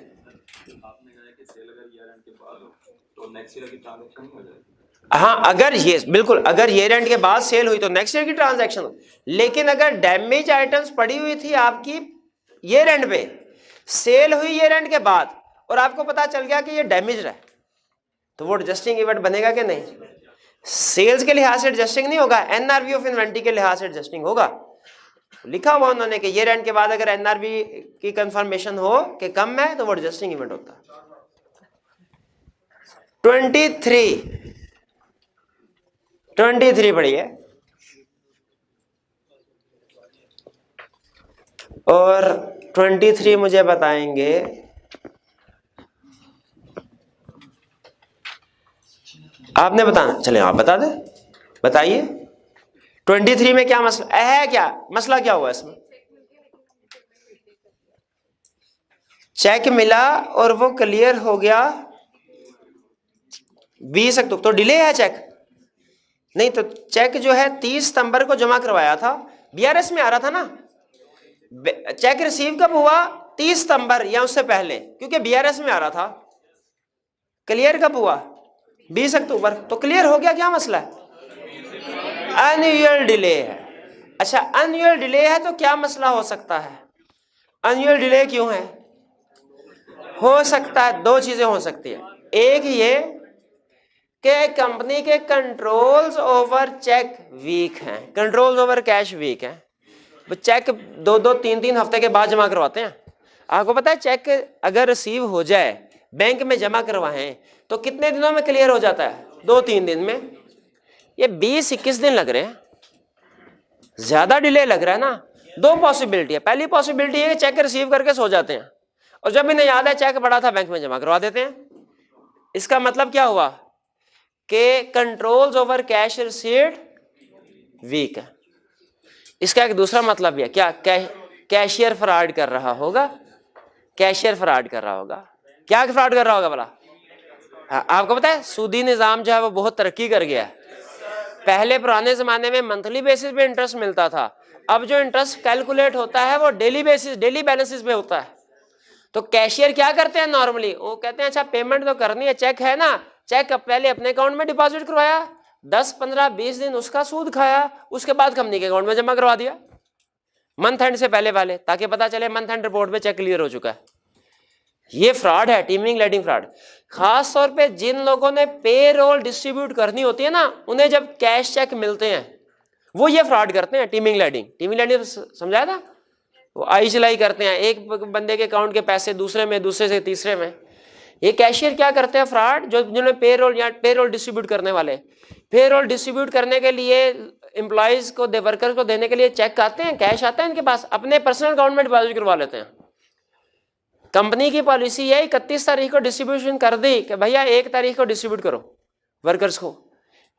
आपने कहा कि सेल अगर ईयर एंड के बाद हो तो नेक्स्ट ईयर की ट्रांजैक्शन नहीं हो जाएगी। हाँ, अगर ये बिल्कुल, अगर ईयर एंड के बाद सेल हुई तो नेक्स्ट ईयर की ट्रांजैक्शन। लेकिन अगर डैमेज आइटम्स पड़ी हुई थी आपकी ईयर एंड पे, सेल हुई ईयर एंड के बाद और आपको पता चल गया कि ये डैमेज है, तो वो एडजस्टिंग इवेंट बनेगा कि नहीं? सेल्स के लिहाज से एडजस्टिंग नहीं होगा, एनआरवी ऑफ इन्वेंट्री के लिहाज से एडजस्टिंग होगा। लिखा हुआ उन्होंने कि ईयर एंड के बाद अगर एनआरवी की कंफर्मेशन हो कि कम है तो वो एडजस्टिंग इवेंट होता है। 23 पढ़िए, और 23 मुझे बताएंगे आपने बताना, चले आप बता दे, बताइए 23 में क्या मसला है, क्या मसला क्या हुआ इसमें? चेक मिला और वो क्लियर हो गया 20 अक्टूबर, तो डिले है चेक नहीं। तो चेक जो है 30 सितंबर को जमा करवाया था, बीआरएस में आ रहा था ना। चेक रिसीव कब हुआ? 30 सितंबर या उससे पहले, क्योंकि बीआरएस में आ रहा था। क्लियर कब हुआ? 20 अक्टूबर। तो क्लियर हो गया, क्या मसला है? अनयूजुअल डिले है। अच्छा, अनयूजुअल डिले है तो क्या मसला हो सकता है? अनयूजुअल डिले क्यों है? हो सकता है, दो चीजें हो सकती है। एक ये कि कंपनी के कंट्रोल्स ओवर चेक वीक हैं, कंट्रोल्स ओवर कैश वीक हैं। वो चेक 2-3 हफ्ते के बाद जमा करवाते हैं। आपको पता है चेक अगर रिसीव हो जाए, बैंक में जमा करवाएं तो कितने दिनों में क्लियर हो जाता है? 2-3 दिन में। ये 20-21 दिन लग रहे हैं, ज्यादा डिले लग रहा है ना। दो पॉसिबिलिटी है। पहली पॉसिबिलिटी है कि चेक रिसीव करके सो जाते हैं और जब इन्हें याद है चेक पड़ा था बैंक में जमा करवा देते हैं। इसका मतलब क्या हुआ कि controls over cash received weak है। इसका एक दूसरा मतलब भी है, क्या? कैशियर फ्रॉड कर रहा होगा। कैशियर फ्रॉड कर रहा होगा। क्या फ्रॉड कर रहा होगा भला? आपको पता है सूदी निजाम जो है वो बहुत तरक्की कर गया है। पहले पुराने जमाने में मंथली बेसिस पे इंटरेस्ट मिलता था, अब जो इंटरेस्ट कैलकुलेट होता है वो डेली बेसिस, डेली बैलेंसेस पे होता है। तो कैशियर क्या करते हैं नॉर्मली? वो कहते हैं अच्छा पेमेंट तो करनी है, चेक है ना, चेक पहले अपने अकाउंट में डिपॉजिट करवाया, 10-15-20 दिन उसका सूद खाया, उसके बाद कंपनी के अकाउंट में जमा करवा दिया मंथ एंड से पहले वाले, ताकि पता चले मंथ एंड रिपोर्ट में चेक क्लियर हो चुका है। ये फ्रॉड है, टीमिंग लेडिंग फ्रॉड। खास तौर पे जिन लोगों ने पे रोल डिस्ट्रीब्यूट करनी होती है ना, उन्हें जब कैश चेक मिलते हैं वो ये फ्रॉड करते हैं, टीमिंग लेडिंग। टीमिंग लेडिंग समझाया था? वो आई चलाई करते हैं, एक बंदे के अकाउंट के पैसे दूसरे में, दूसरे से तीसरे में। ये कैशियर क्या करते हैं फ्रॉड, जो जिन्होंने पे रोल या पे रोल डिस्ट्रीब्यूट करने वाले, पे रोल डिस्ट्रीब्यूट करने के लिए एम्प्लॉइज को, वर्कर्स को देने के लिए चेक आते हैं, कैश आता है इनके पास, अपने पर्सनल अकाउंट में डिपॉजिट करवा लेते हैं। कंपनी की पॉलिसी है 31 तारीख को डिस्ट्रीब्यूशन कर दी कि भैया 1 तारीख को डिस्ट्रीब्यूट करो वर्कर्स को।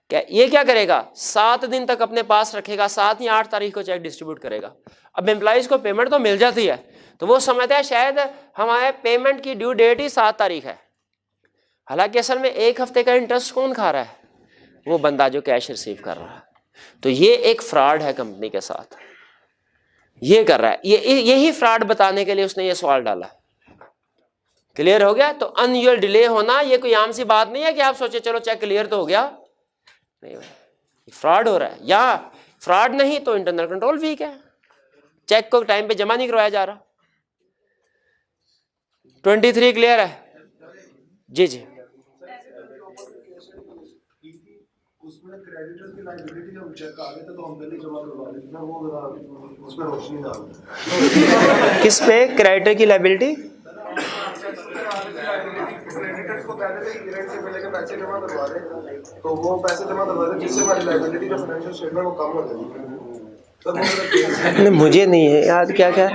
क्या ये क्या करेगा? 7 दिन तक अपने पास रखेगा, 7 या 8 तारीख को चेक डिस्ट्रीब्यूट करेगा। अब एम्प्लॉइज को पेमेंट तो मिल जाती है, तो वो समझते हैं शायद हमारे पेमेंट की ड्यू डेट ही 7 तारीख है। हालांकि असल में 1 हफ्ते का इंटरेस्ट कौन खा रहा है? वो बंदा जो कैश रिसीव कर रहा है। तो ये एक फ्रॉड है कंपनी के साथ, ये कर रहा है। यही फ्रॉड बताने के लिए उसने ये सवाल डाला। क्लियर हो गया? तो अनयूजुअल डिले होना ये कोई आम सी बात नहीं है कि आप सोचे चलो चेक क्लियर तो हो गया, नहीं, फ्रॉड हो रहा है। या फ्रॉड नहीं तो इंटरनल कंट्रोल वीक है, चेक को टाइम पे जमा नहीं करवाया जा रहा। 23 क्लियर है? जी जी। उसमें क्रेडिटर की लायबिलिटी जब चेक आ गया था तो हम पहले जमा करवा लेते ना, वो जरा उसमें रोशनी डाल। किस पे क्रेडिटर की लायबिलिटी? क्रेडिटर्स को पहले से ईयर से पहले के पैसे जमा करवा रहे, तो वो पैसे जमा करवा रहे जिससे हमारी लायबिलिटी जो फाइनेंशियल स्टेटमेंट वो कम हो जाएगी। तो वो नहीं, मुझे नहीं है याद क्या क्या।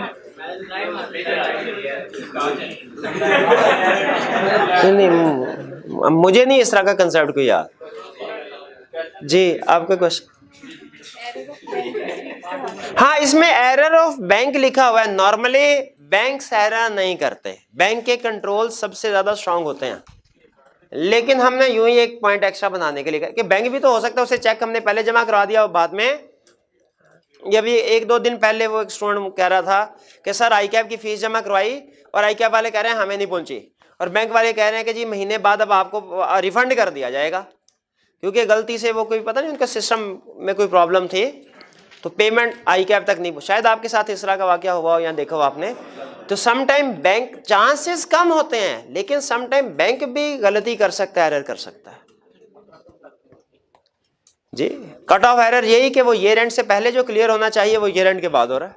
नहीं, मुझे नहीं इस तरह का कंसेप्ट कोई याद। जी आपका क्वेश्चन? हाँ, इसमें एरर ऑफ बैंक लिखा हुआ है। नॉर्मली बैंक एरर नहीं करते, बैंक के कंट्रोल सबसे ज्यादा स्ट्रांग होते हैं, लेकिन हमने यूं ही एक पॉइंट एक्स्ट्रा बनाने के लिए कहा कि बैंक भी तो हो सकता है उसे चेक हमने पहले जमा करवा दिया और बाद में। ये भी 1-2 दिन पहले वो एक स्टूडेंट कह रहा था कि सर आई कैप की फीस जमा करवाई और आई कैप वाले कह रहे हैं हमें नहीं पहुंची, और बैंक वाले कह रहे हैं कि जी महीने बाद अब आपको रिफंड कर दिया जाएगा, क्योंकि गलती से वो कोई पता नहीं उनका सिस्टम में कोई प्रॉब्लम थी, तो पेमेंट आई कैप तक नहीं। शायद आपके साथ इस तरह का वाकया हुआ हो या देखा हो आपने। तो सम टाइम बैंक, चांसेस कम होते हैं लेकिन सम टाइम बैंक भी गलती कर सकता है, एरर कर सकता है। जी, कट ऑफ एरर यही कि वो ईयर एंड से पहले जो क्लियर होना चाहिए वो ईयर एंड के बाद हो रहा है।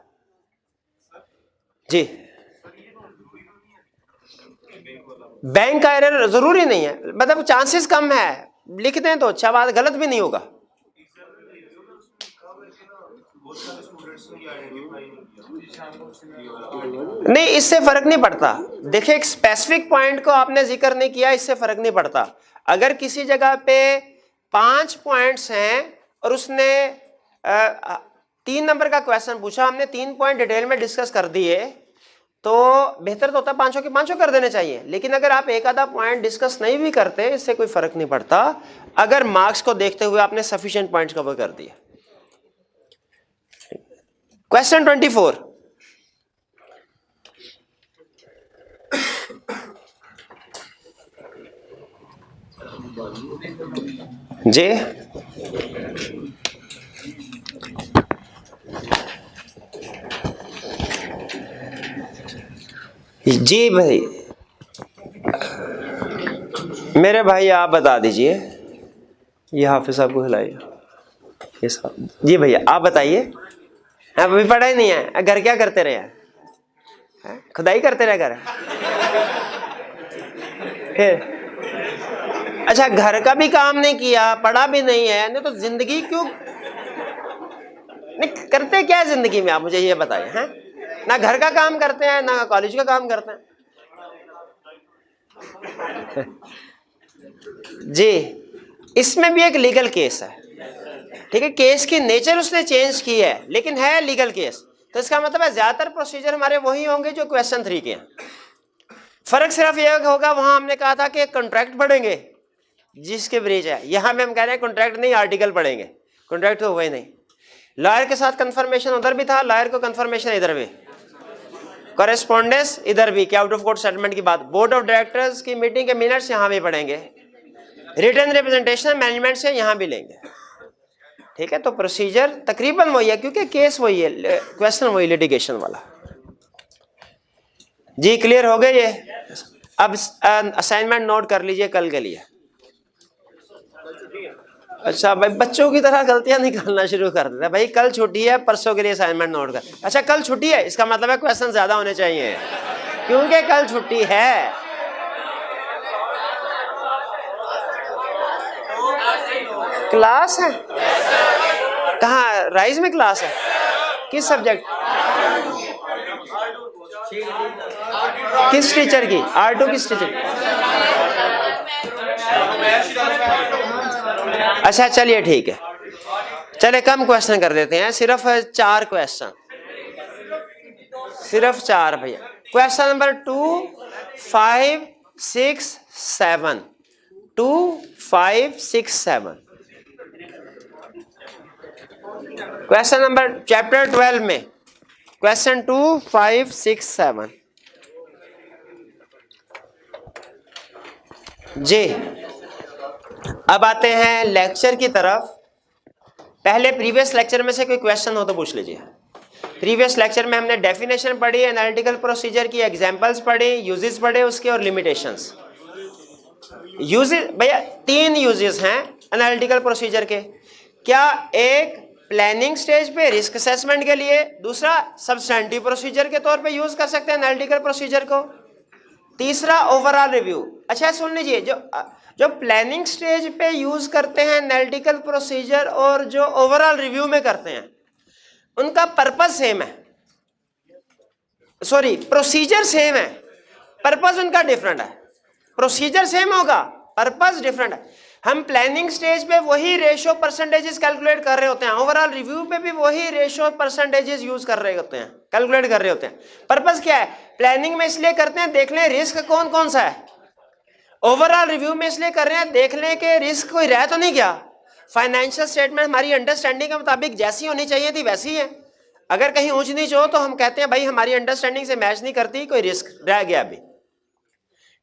जी, बैंक का एरर जरूरी नहीं है, मतलब चांसेस कम है, लिख दें तो अच्छा बात, गलत भी नहीं होगा। नहीं, इससे फर्क नहीं पड़ता। देखिए, एक स्पेसिफिक पॉइंट को आपने जिक्र नहीं किया, इससे फर्क नहीं पड़ता। अगर किसी जगह पे 5 पॉइंट्स हैं और उसने 3 नंबर का क्वेश्चन पूछा, हमने 3 पॉइंट डिटेल में डिस्कस कर दिए, तो बेहतर तो होता है पांचों के पांचों कर देने चाहिए, लेकिन अगर आप एक आधा पॉइंट डिस्कस नहीं भी करते इससे कोई फर्क नहीं पड़ता, अगर मार्क्स को देखते हुए आपने सफिशिएंट पॉइंट्स कवर कर दिए। क्वेश्चन 24, जी जी भाई, मेरे भाई आप बता दीजिए, ये हाफिज साहब को खिलाइए, ये साहब जी भैया आप बताइए। अभी पढ़ा ही नहीं है, घर क्या करते रहे हैं? खुदाई करते रहे घर? फिर अच्छा, घर का भी काम नहीं किया, पढ़ा भी नहीं है, नहीं तो जिंदगी क्यों नहीं करते? क्या है जिंदगी में, आप मुझे ये बताइए। हैं ना घर का काम करते हैं ना कॉलेज का काम करते हैं। जी, इसमें भी एक लीगल केस है, ठीक है, केस की नेचर उसने चेंज की है लेकिन है लीगल केस, तो इसका मतलब है ज्यादातर प्रोसीजर हमारे वही होंगे जो क्वेश्चन 3 के हैं। फर्क सिर्फ यह होगा, वहां हमने कहा था कि कॉन्ट्रैक्ट पढ़ेंगे जिसके ब्रीच है, यहां में हम कह रहे हैं कॉन्ट्रैक्ट नहीं आर्टिकल पढ़ेंगे, कॉन्ट्रैक्ट तो वही नहीं। लॉयर के साथ कंफर्मेशन उधर भी था, लॉयर को कंफर्मेशन इधर भी, कॉरेस्पॉन्डेंस इधर भी कि आउट ऑफ कोर्ट सेटलमेंट की बात, बोर्ड ऑफ डायरेक्टर्स की मीटिंग के मिनट्स यहां भी पढ़ेंगे, रिटन रिप्रेजेंटेशन मैनेजमेंट से यहां भी लेंगे, ठीक है। तो प्रोसीजर तकरीबन वही है क्योंकि केस वही है, क्वेश्चन वही लिटिगेशन वाला। जी क्लियर हो गए ये? अब असाइनमेंट नोट कर लीजिए कल के लिए। अच्छा भाई, बच्चों की तरह गलतियां निकालना शुरू कर देता है भाई, कल छुट्टी है, परसों के लिए असाइनमेंट नोट कर। अच्छा कल छुट्टी है, इसका मतलब है क्वेश्चन ज्यादा होने चाहिए क्योंकि कल छुट्टी है। क्लास है कहाँ? राइज में क्लास है, किस सब्जेक्ट, किस टीचर की? R2 किस टीचर की? अच्छा चलिए ठीक है, चले कम क्वेश्चन कर देते हैं, सिर्फ 4 क्वेश्चन, सिर्फ 4 भैया। Question number 2, 5, 6, 7, 2, 5, 6, 7। Question number chapter 12 में क्वेश्चन 2, 5, 6, 7 जी। अब आते हैं लेक्चर की तरफ। पहले प्रीवियस लेक्चर में से कोई क्वेश्चन हो तो पूछ लीजिए। प्रीवियस लेक्चर में हमने डेफिनेशन पढ़ी, एनालिटिकल प्रोसीजर की एग्जांपल्स पढ़ी, यूजेस पढ़े उसके और लिमिटेशंस। यूजेस भैया 3 यूजेस हैं एनालिटिकल प्रोसीजर के। क्या? एक प्लानिंग स्टेज पे रिस्क असेसमेंट के लिए, दूसरा सब्सटेंटिव प्रोसीजर के तौर पे यूज कर सकते हैं एनालिटिकल प्रोसीजर को, तीसरा ओवरऑल रिव्यू। अच्छा सुन लीजिए, जो प्लानिंग स्टेज पे यूज करते हैं एनालिटिकल प्रोसीजर और जो ओवरऑल रिव्यू में करते हैं उनका पर्पस सेम है, सॉरी प्रोसीजर सेम है, पर्पस उनका डिफरेंट है। प्रोसीजर सेम होगा, पर्पस डिफरेंट है। हम प्लानिंग स्टेज पे वही रेशो परसेंटेजेस कैलकुलेट कर रहे होते हैं, ओवरऑल रिव्यू पे भी वही रेशो परसेंटेजेस यूज कर रहे होते हैं, कैलकुलेट कर रहे होते हैं। पर्पस क्या है? प्लानिंग में इसलिए करते हैं देख लें रिस्क कौन कौन सा है, ओवरऑल रिव्यू में इसलिए कर रहे हैं देख लें कि रिस्क कोई रह तो नहीं गया। फाइनेंशियल स्टेटमेंट हमारी अंडरस्टैंडिंग के मुताबिक जैसी होनी चाहिए थी वैसी है, अगर कहीं ऊंच नीच हो तो हम कहते हैं भाई हमारी अंडरस्टैंडिंग से मैच नहीं करती, कोई रिस्क रह गया अभी।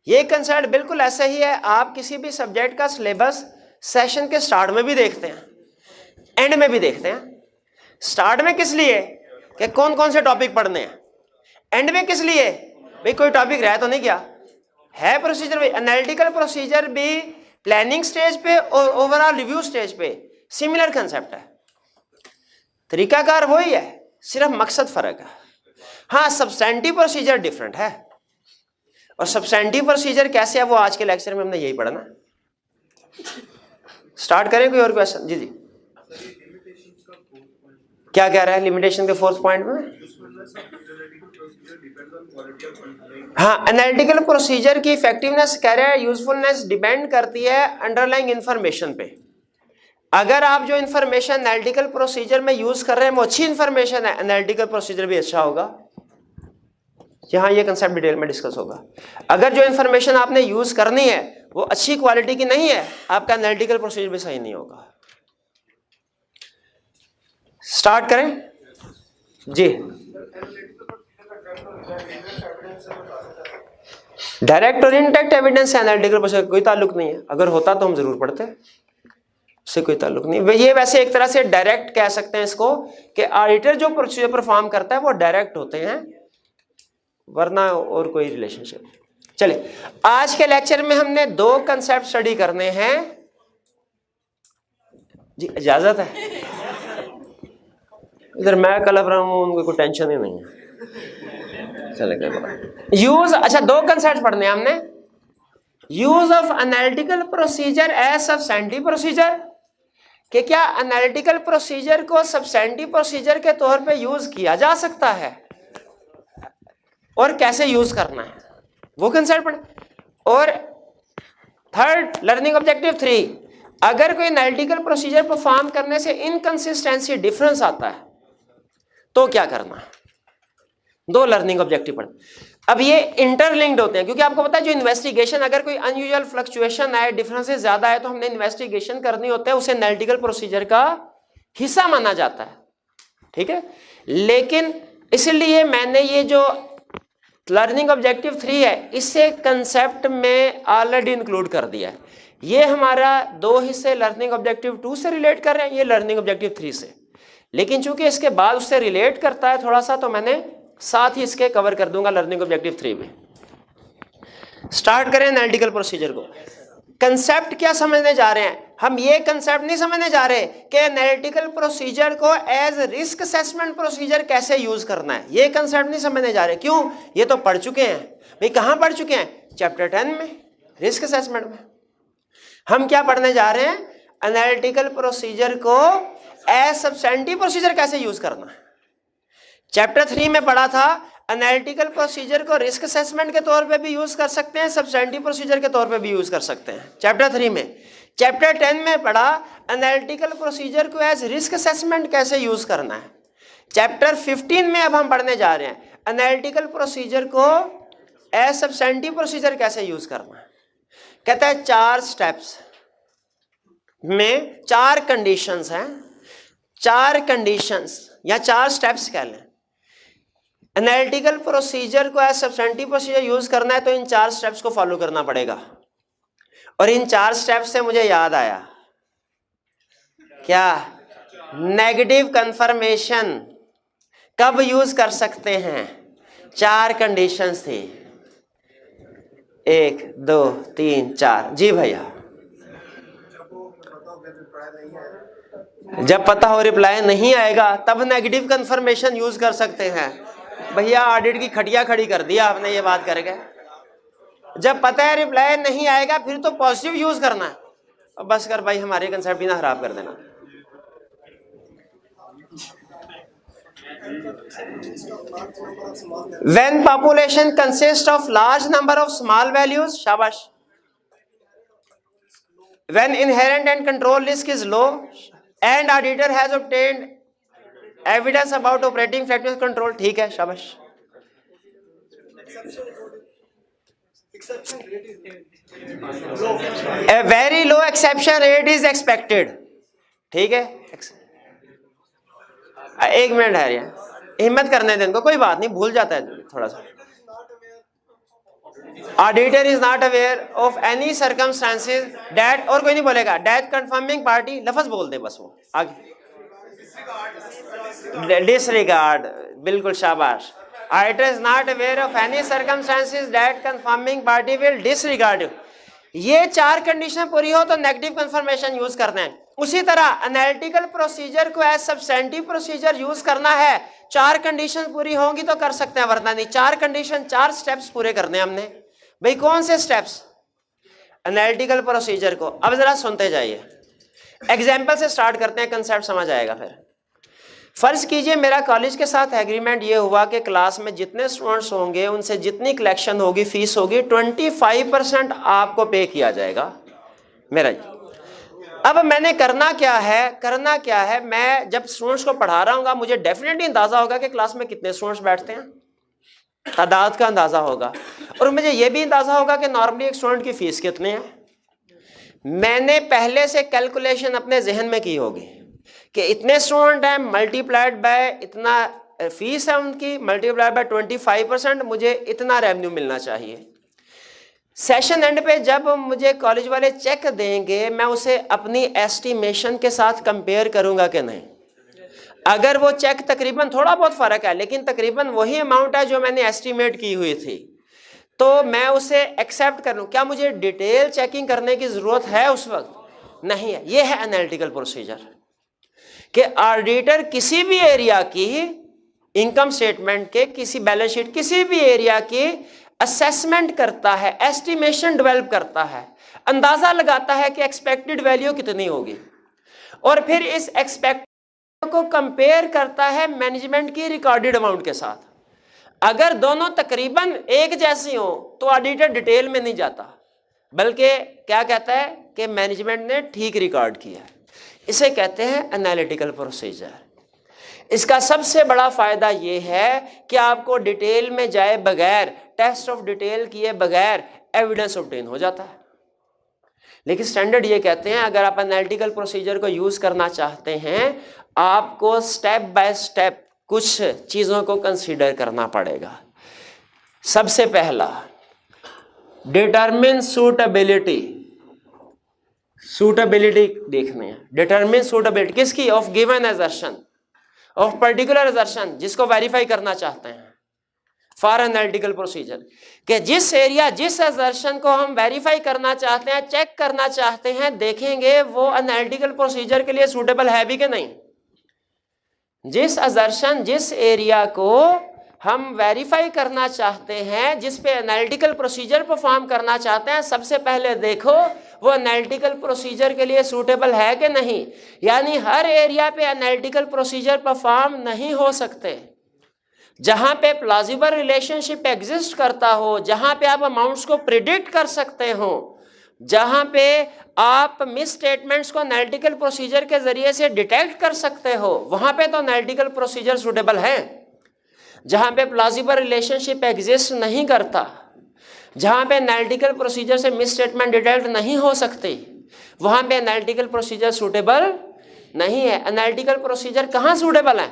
ये कंसेप्ट बिल्कुल ऐसा ही है। आप किसी भी सब्जेक्ट का सिलेबस सेशन के स्टार्ट में भी देखते हैं, एंड में भी देखते हैं। स्टार्ट में किस लिए कि कौन कौन से टॉपिक पढ़ने हैं, एंड में किस लिए भाई कोई टॉपिक रह तो नहीं गया है। प्रोसीजर भी एनालिटिकल प्रोसीजर भी प्लानिंग स्टेज पे और ओवरऑल रिव्यू स्टेज पे सिमिलर कंसेप्ट है, तरीकाकार वही है, सिर्फ मकसद फर्क है। हाँ सब्सटेंटिव प्रोसीजर डिफरेंट है, और सब्सटेंटिव प्रोसीजर कैसे है वो आज के लेक्चर में हमने यही पढ़ना। स्टार्ट करें कोई और क्वेश्चन? जी जी क्या कह रहा है लिमिटेशन के 4th पॉइंट में? हाँ एनालिटिकल प्रोसीजर की इफेक्टिवनेस कह रहे हैं यूजफुलनेस डिपेंड करती है अंडरलाइंग इंफॉर्मेशन पे। अगर आप जो इंफॉर्मेशन एनालिटिकल प्रोसीजर में यूज कर रहे हैं वो अच्छी इंफॉर्मेशन है, एनालिटिकल प्रोसीजर भी अच्छा होगा। यहाँ ये कंसेप्ट डिटेल में डिस्कस होगा। अगर जो इन्फॉर्मेशन आपने यूज करनी है वो अच्छी क्वालिटी की नहीं है, आपका एनालिटिकल प्रोसीजर भी सही नहीं होगा। स्टार्ट करें जी। डायरेक्ट और इनडायरेक्ट एविडेंस से एनालिटिकल प्रोसीजर कोई ताल्लुक नहीं है, अगर होता तो हम जरूर पढ़ते, उससे कोई ताल्लुक नहीं। ये वैसे एक तरह से डायरेक्ट कह सकते हैं इसको कि ऑडिटर जो प्रोसीजर परफॉर्म करता है वो डायरेक्ट होते हैं, वरना और कोई रिलेशनशिप। चलिए, आज के लेक्चर में हमने 2 कंसेप्ट स्टडी करने हैं जी, इजाजत है? इधर मैं कलप रहा हूं, उनको कोई टेंशन ही नहीं है। चलेगा यूज, अच्छा 2 कंसेप्ट पढ़ने हैं हमने। Use of analytical procedure as substantive procedure, कि क्या एनालिटिकल प्रोसीजर को सब्सटेंटिव प्रोसीजर के तौर पे यूज किया जा सकता है और कैसे यूज करना है, वो कंसेप्ट पढ़े। और थर्ड, लर्निंग ऑब्जेक्टिव 3, अगर कोई एनालिटिकल प्रोसीजर परफॉर्म करने से इनकंसिस्टेंसी डिफरेंस आता है तो क्या करना है। 2 लर्निंग ऑब्जेक्टिव पढ़े। अब ये इंटरलिंक्ड होते हैं, क्योंकि आपको पता है जो इन्वेस्टिगेशन, अगर कोई अनयूजुअल फ्लक्चुएशन आए, डिफरेंसेस ज्यादा है, तो हमने इन्वेस्टिगेशन करनी होता है, उसे एनालिटिकल प्रोसीजर का हिस्सा माना जाता है, ठीक है। लेकिन इसलिए मैंने ये जो लर्निंग ऑब्जेक्टिव 3 है इसे कंसेप्ट में ऑलरेडी इंक्लूड कर दिया है। ये हमारा 2 हिस्से लर्निंग ऑब्जेक्टिव 2 से रिलेट कर रहे हैं, ये लर्निंग ऑब्जेक्टिव 3 से, लेकिन चूंकि इसके बाद उससे रिलेट करता है थोड़ा सा, तो मैंने साथ ही इसके कवर कर दूंगा लर्निंग ऑब्जेक्टिव 3 में। स्टार्ट करें एनालिटिकल प्रोसीजर को। कंसेप्ट क्या समझने जा रहे हैं हम? ये कंसेप्ट नहीं समझने जा रहे कि एनालिटिकल प्रोसीजर को एज रिस्क असेसमेंट प्रोसीजर कैसे यूज करना है, ये कंसेप्ट नहीं समझने जा रहे। क्यों? ये तो पढ़ चुके हैं भाई। कहां पढ़ चुके हैं? चैप्टर 10 में, रिस्क असेसमेंट में। हम क्या पढ़ने जा रहे हैं? एनालिटिकल प्रोसीजर को एज सब्सटेंटिव प्रोसीजर कैसे यूज करना है। चैप्टर 3 में पढ़ा था एनालिटिकल प्रोसीजर को रिस्क असेसमेंट के तौर पे भी यूज कर सकते हैं, सब्सटेंटिव प्रोसीजर के तौर पे भी यूज कर सकते हैं, चैप्टर 3 में। चैप्टर 10 में पढ़ा एनालिटिकल प्रोसीजर को एज रिस्क असेसमेंट कैसे यूज करना है। चैप्टर 15 में अब हम पढ़ने जा रहे हैं एनालिटिकल प्रोसीजर को एज सब्सटेंटिव प्रोसीजर कैसे यूज करना है। कहता है 4 स्टेप्स में 4 कंडीशंस हैं, 4 कंडीशंस या 4 स्टेप्स कह लें। एनालिटिकल प्रोसीजर को एज सब्सटेंटिव प्रोसीजर यूज करना है तो इन 4 स्टेप्स को फॉलो करना पड़ेगा। और इन 4 स्टेप्स से मुझे याद आया क्या, नेगेटिव कंफर्मेशन कब यूज कर सकते हैं। 4 कंडीशंस थी, 1 2 3 4। जी भैया, जब पता हो रिप्लाई नहीं आएगा तब नेगेटिव कंफर्मेशन यूज कर सकते हैं। भैया ऑडिट की खटिया खड़ी कर दिया आपने ये बात करके। जब पता है रिप्लाई नहीं आएगा फिर तो पॉजिटिव यूज करना है। अब बस कर भाई, हमारे कंसेप्ट ही ना खराब कर देना। When population consists of large number of small values, शाबाश। When inherent and control risk is low and auditor has obtained evidence about operating factors control, ठीक है, शाबाश। A very low exception rate is expected, ठीक है। 1 minute है यार, हिम्मत करने दें इनको, कोई बात नहीं, भूल जाता है थोड़ा सा। Auditor is not aware of any circumstances that, और कोई नहीं बोलेगा, डेट कंफर्मिंग पार्टी लफ्ज बोल दे बस, वो आगे डिसरिगार्ड, बिल्कुल शाबाश। Auditor is not aware of any circumstances that confirming party will disregard. ये 4 कंडीशन पूरी हो तो नेगेटिव कंफर्मेशन यूज करना है। उसी तरह एनालिटिकल प्रोसीजर को एज सब्सटेंटिव प्रोसीजर यूज करना है, 4 कंडीशन पूरी होंगी तो कर सकते हैं, वरना नहीं। 4 कंडीशन, 4 स्टेप्स पूरे करने हैं हमने। भाई कौन से स्टेप्स? एनालिटिकल प्रोसीजर को। अब जरा सुनते जाइए, एग्जाम्पल से स्टार्ट करते हैं, कंसेप्ट समझ आएगा फिर। फर्ज कीजिए मेरा कॉलेज के साथ एग्रीमेंट ये हुआ कि क्लास में जितने स्टूडेंट्स होंगे उनसे जितनी कलेक्शन होगी, फीस होगी, 25% आपको पे किया जाएगा मेरा। अब मैंने करना क्या है, मैं जब स्टूडेंट्स को पढ़ा रहा हूँ मुझे डेफिनेटली अंदाजा होगा कि क्लास में कितने स्टूडेंट्स बैठते हैं। तादाद का अंदाज़ा होगा, और मुझे ये भी अंदाज़ा होगा कि नॉर्मली एक स्टूडेंट की फ़ीस कितनी है। मैंने पहले से कैलकुलेशन अपने जहन में की होगी कि इतने स्टूडेंट हैं मल्टीप्लाइड बाय इतना फीस है उनकी, मल्टीप्लाइड बाय 25%, मुझे इतना रेवेन्यू मिलना चाहिए। सेशन एंड पे जब मुझे कॉलेज वाले चेक देंगे, मैं उसे अपनी एस्टिमेशन के साथ कंपेयर करूंगा कि नहीं। अगर वो चेक तकरीबन थोड़ा बहुत फ़र्क है लेकिन तकरीबन वही अमाउंट है जो मैंने एस्टिमेट की हुई थी, तो मैं उसे एक्सेप्ट कर लूँ। क्या मुझे डिटेल चेकिंग करने की ज़रूरत है उस वक्त? नहीं है। ये है एनालिटिकल प्रोसीजर कि ऑडिटर किसी भी एरिया की इनकम स्टेटमेंट के, किसी बैलेंस शीट, किसी भी एरिया की असेसमेंट करता है, एस्टिमेशन डेवलप करता है, अंदाज़ा लगाता है कि एक्सपेक्टेड वैल्यू कितनी होगी, और फिर इस एक्सपेक्ट को कंपेयर करता है मैनेजमेंट की रिकॉर्डेड अमाउंट के साथ। अगर दोनों तकरीबन एक जैसी हो तो ऑडिटर डिटेल में नहीं जाता, बल्कि क्या कहता है कि मैनेजमेंट ने ठीक रिकॉर्ड किया। इसे कहते हैं एनालिटिकल प्रोसीजर। इसका सबसे बड़ा फ़ायदा ये है कि आपको डिटेल में जाए बगैर, टेस्ट ऑफ डिटेल किए बगैर एविडेंस ऑब्टेन हो जाता है। लेकिन स्टैंडर्ड ये कहते हैं अगर आप एनालिटिकल प्रोसीजर को यूज़ करना चाहते हैं, आपको स्टेप बाय स्टेप कुछ चीज़ों को कंसीडर करना पड़ेगा। सबसे पहला, डिटरमिन सूटेबिलिटी। सूटेबिलिटी देखनी है। डिटरमिन सूटेबिलिटी किसकी? Of given assertion, of particular assertion, जिसको वेरीफाई करना चाहते हैं फॉर एनालिटिकल प्रोसीजर, कि जिस एरिया, जिस असर्शन को हम वेरीफाई करना चाहते हैं, चेक करना चाहते हैं, देखेंगे वो एनालिटिकल प्रोसीजर के लिए सूटेबल है भी कि नहीं। जिस असर्शन, जिस एरिया को हम वेरीफाई करना चाहते हैं, जिस पे एनालिटिकल प्रोसीजर परफॉर्म करना चाहते हैं, सबसे पहले देखो वो एनालिटिकल प्रोसीजर के लिए सूटेबल है कि नहीं। यानी हर एरिया पे एनालिटिकल प्रोसीजर परफॉर्म नहीं हो सकते। जहां पे प्लॉजिबल रिलेशनशिप एग्जिस्ट करता हो, जहां पे आप अमाउंट्स को प्रिडिक्ट कर सकते हो, जहां पे आप मिस स्टेटमेंट्स को एनालिटिकल प्रोसीजर के जरिए से डिटेक्ट कर सकते हो, वहां पे तो एनालिटिकल प्रोसीजर सूटेबल है। जहां पे प्लॉजिबल रिलेशनशिप एग्जिस्ट नहीं करता, जहां पे एनालिटिकल प्रोसीजर से मिस स्टेटमेंट डिटेक्ट नहीं हो सकती, वहां पे एनालिटिकल प्रोसीजर सूटेबल नहीं है। एनालिटिकल प्रोसीजर कहाँ सूटेबल है?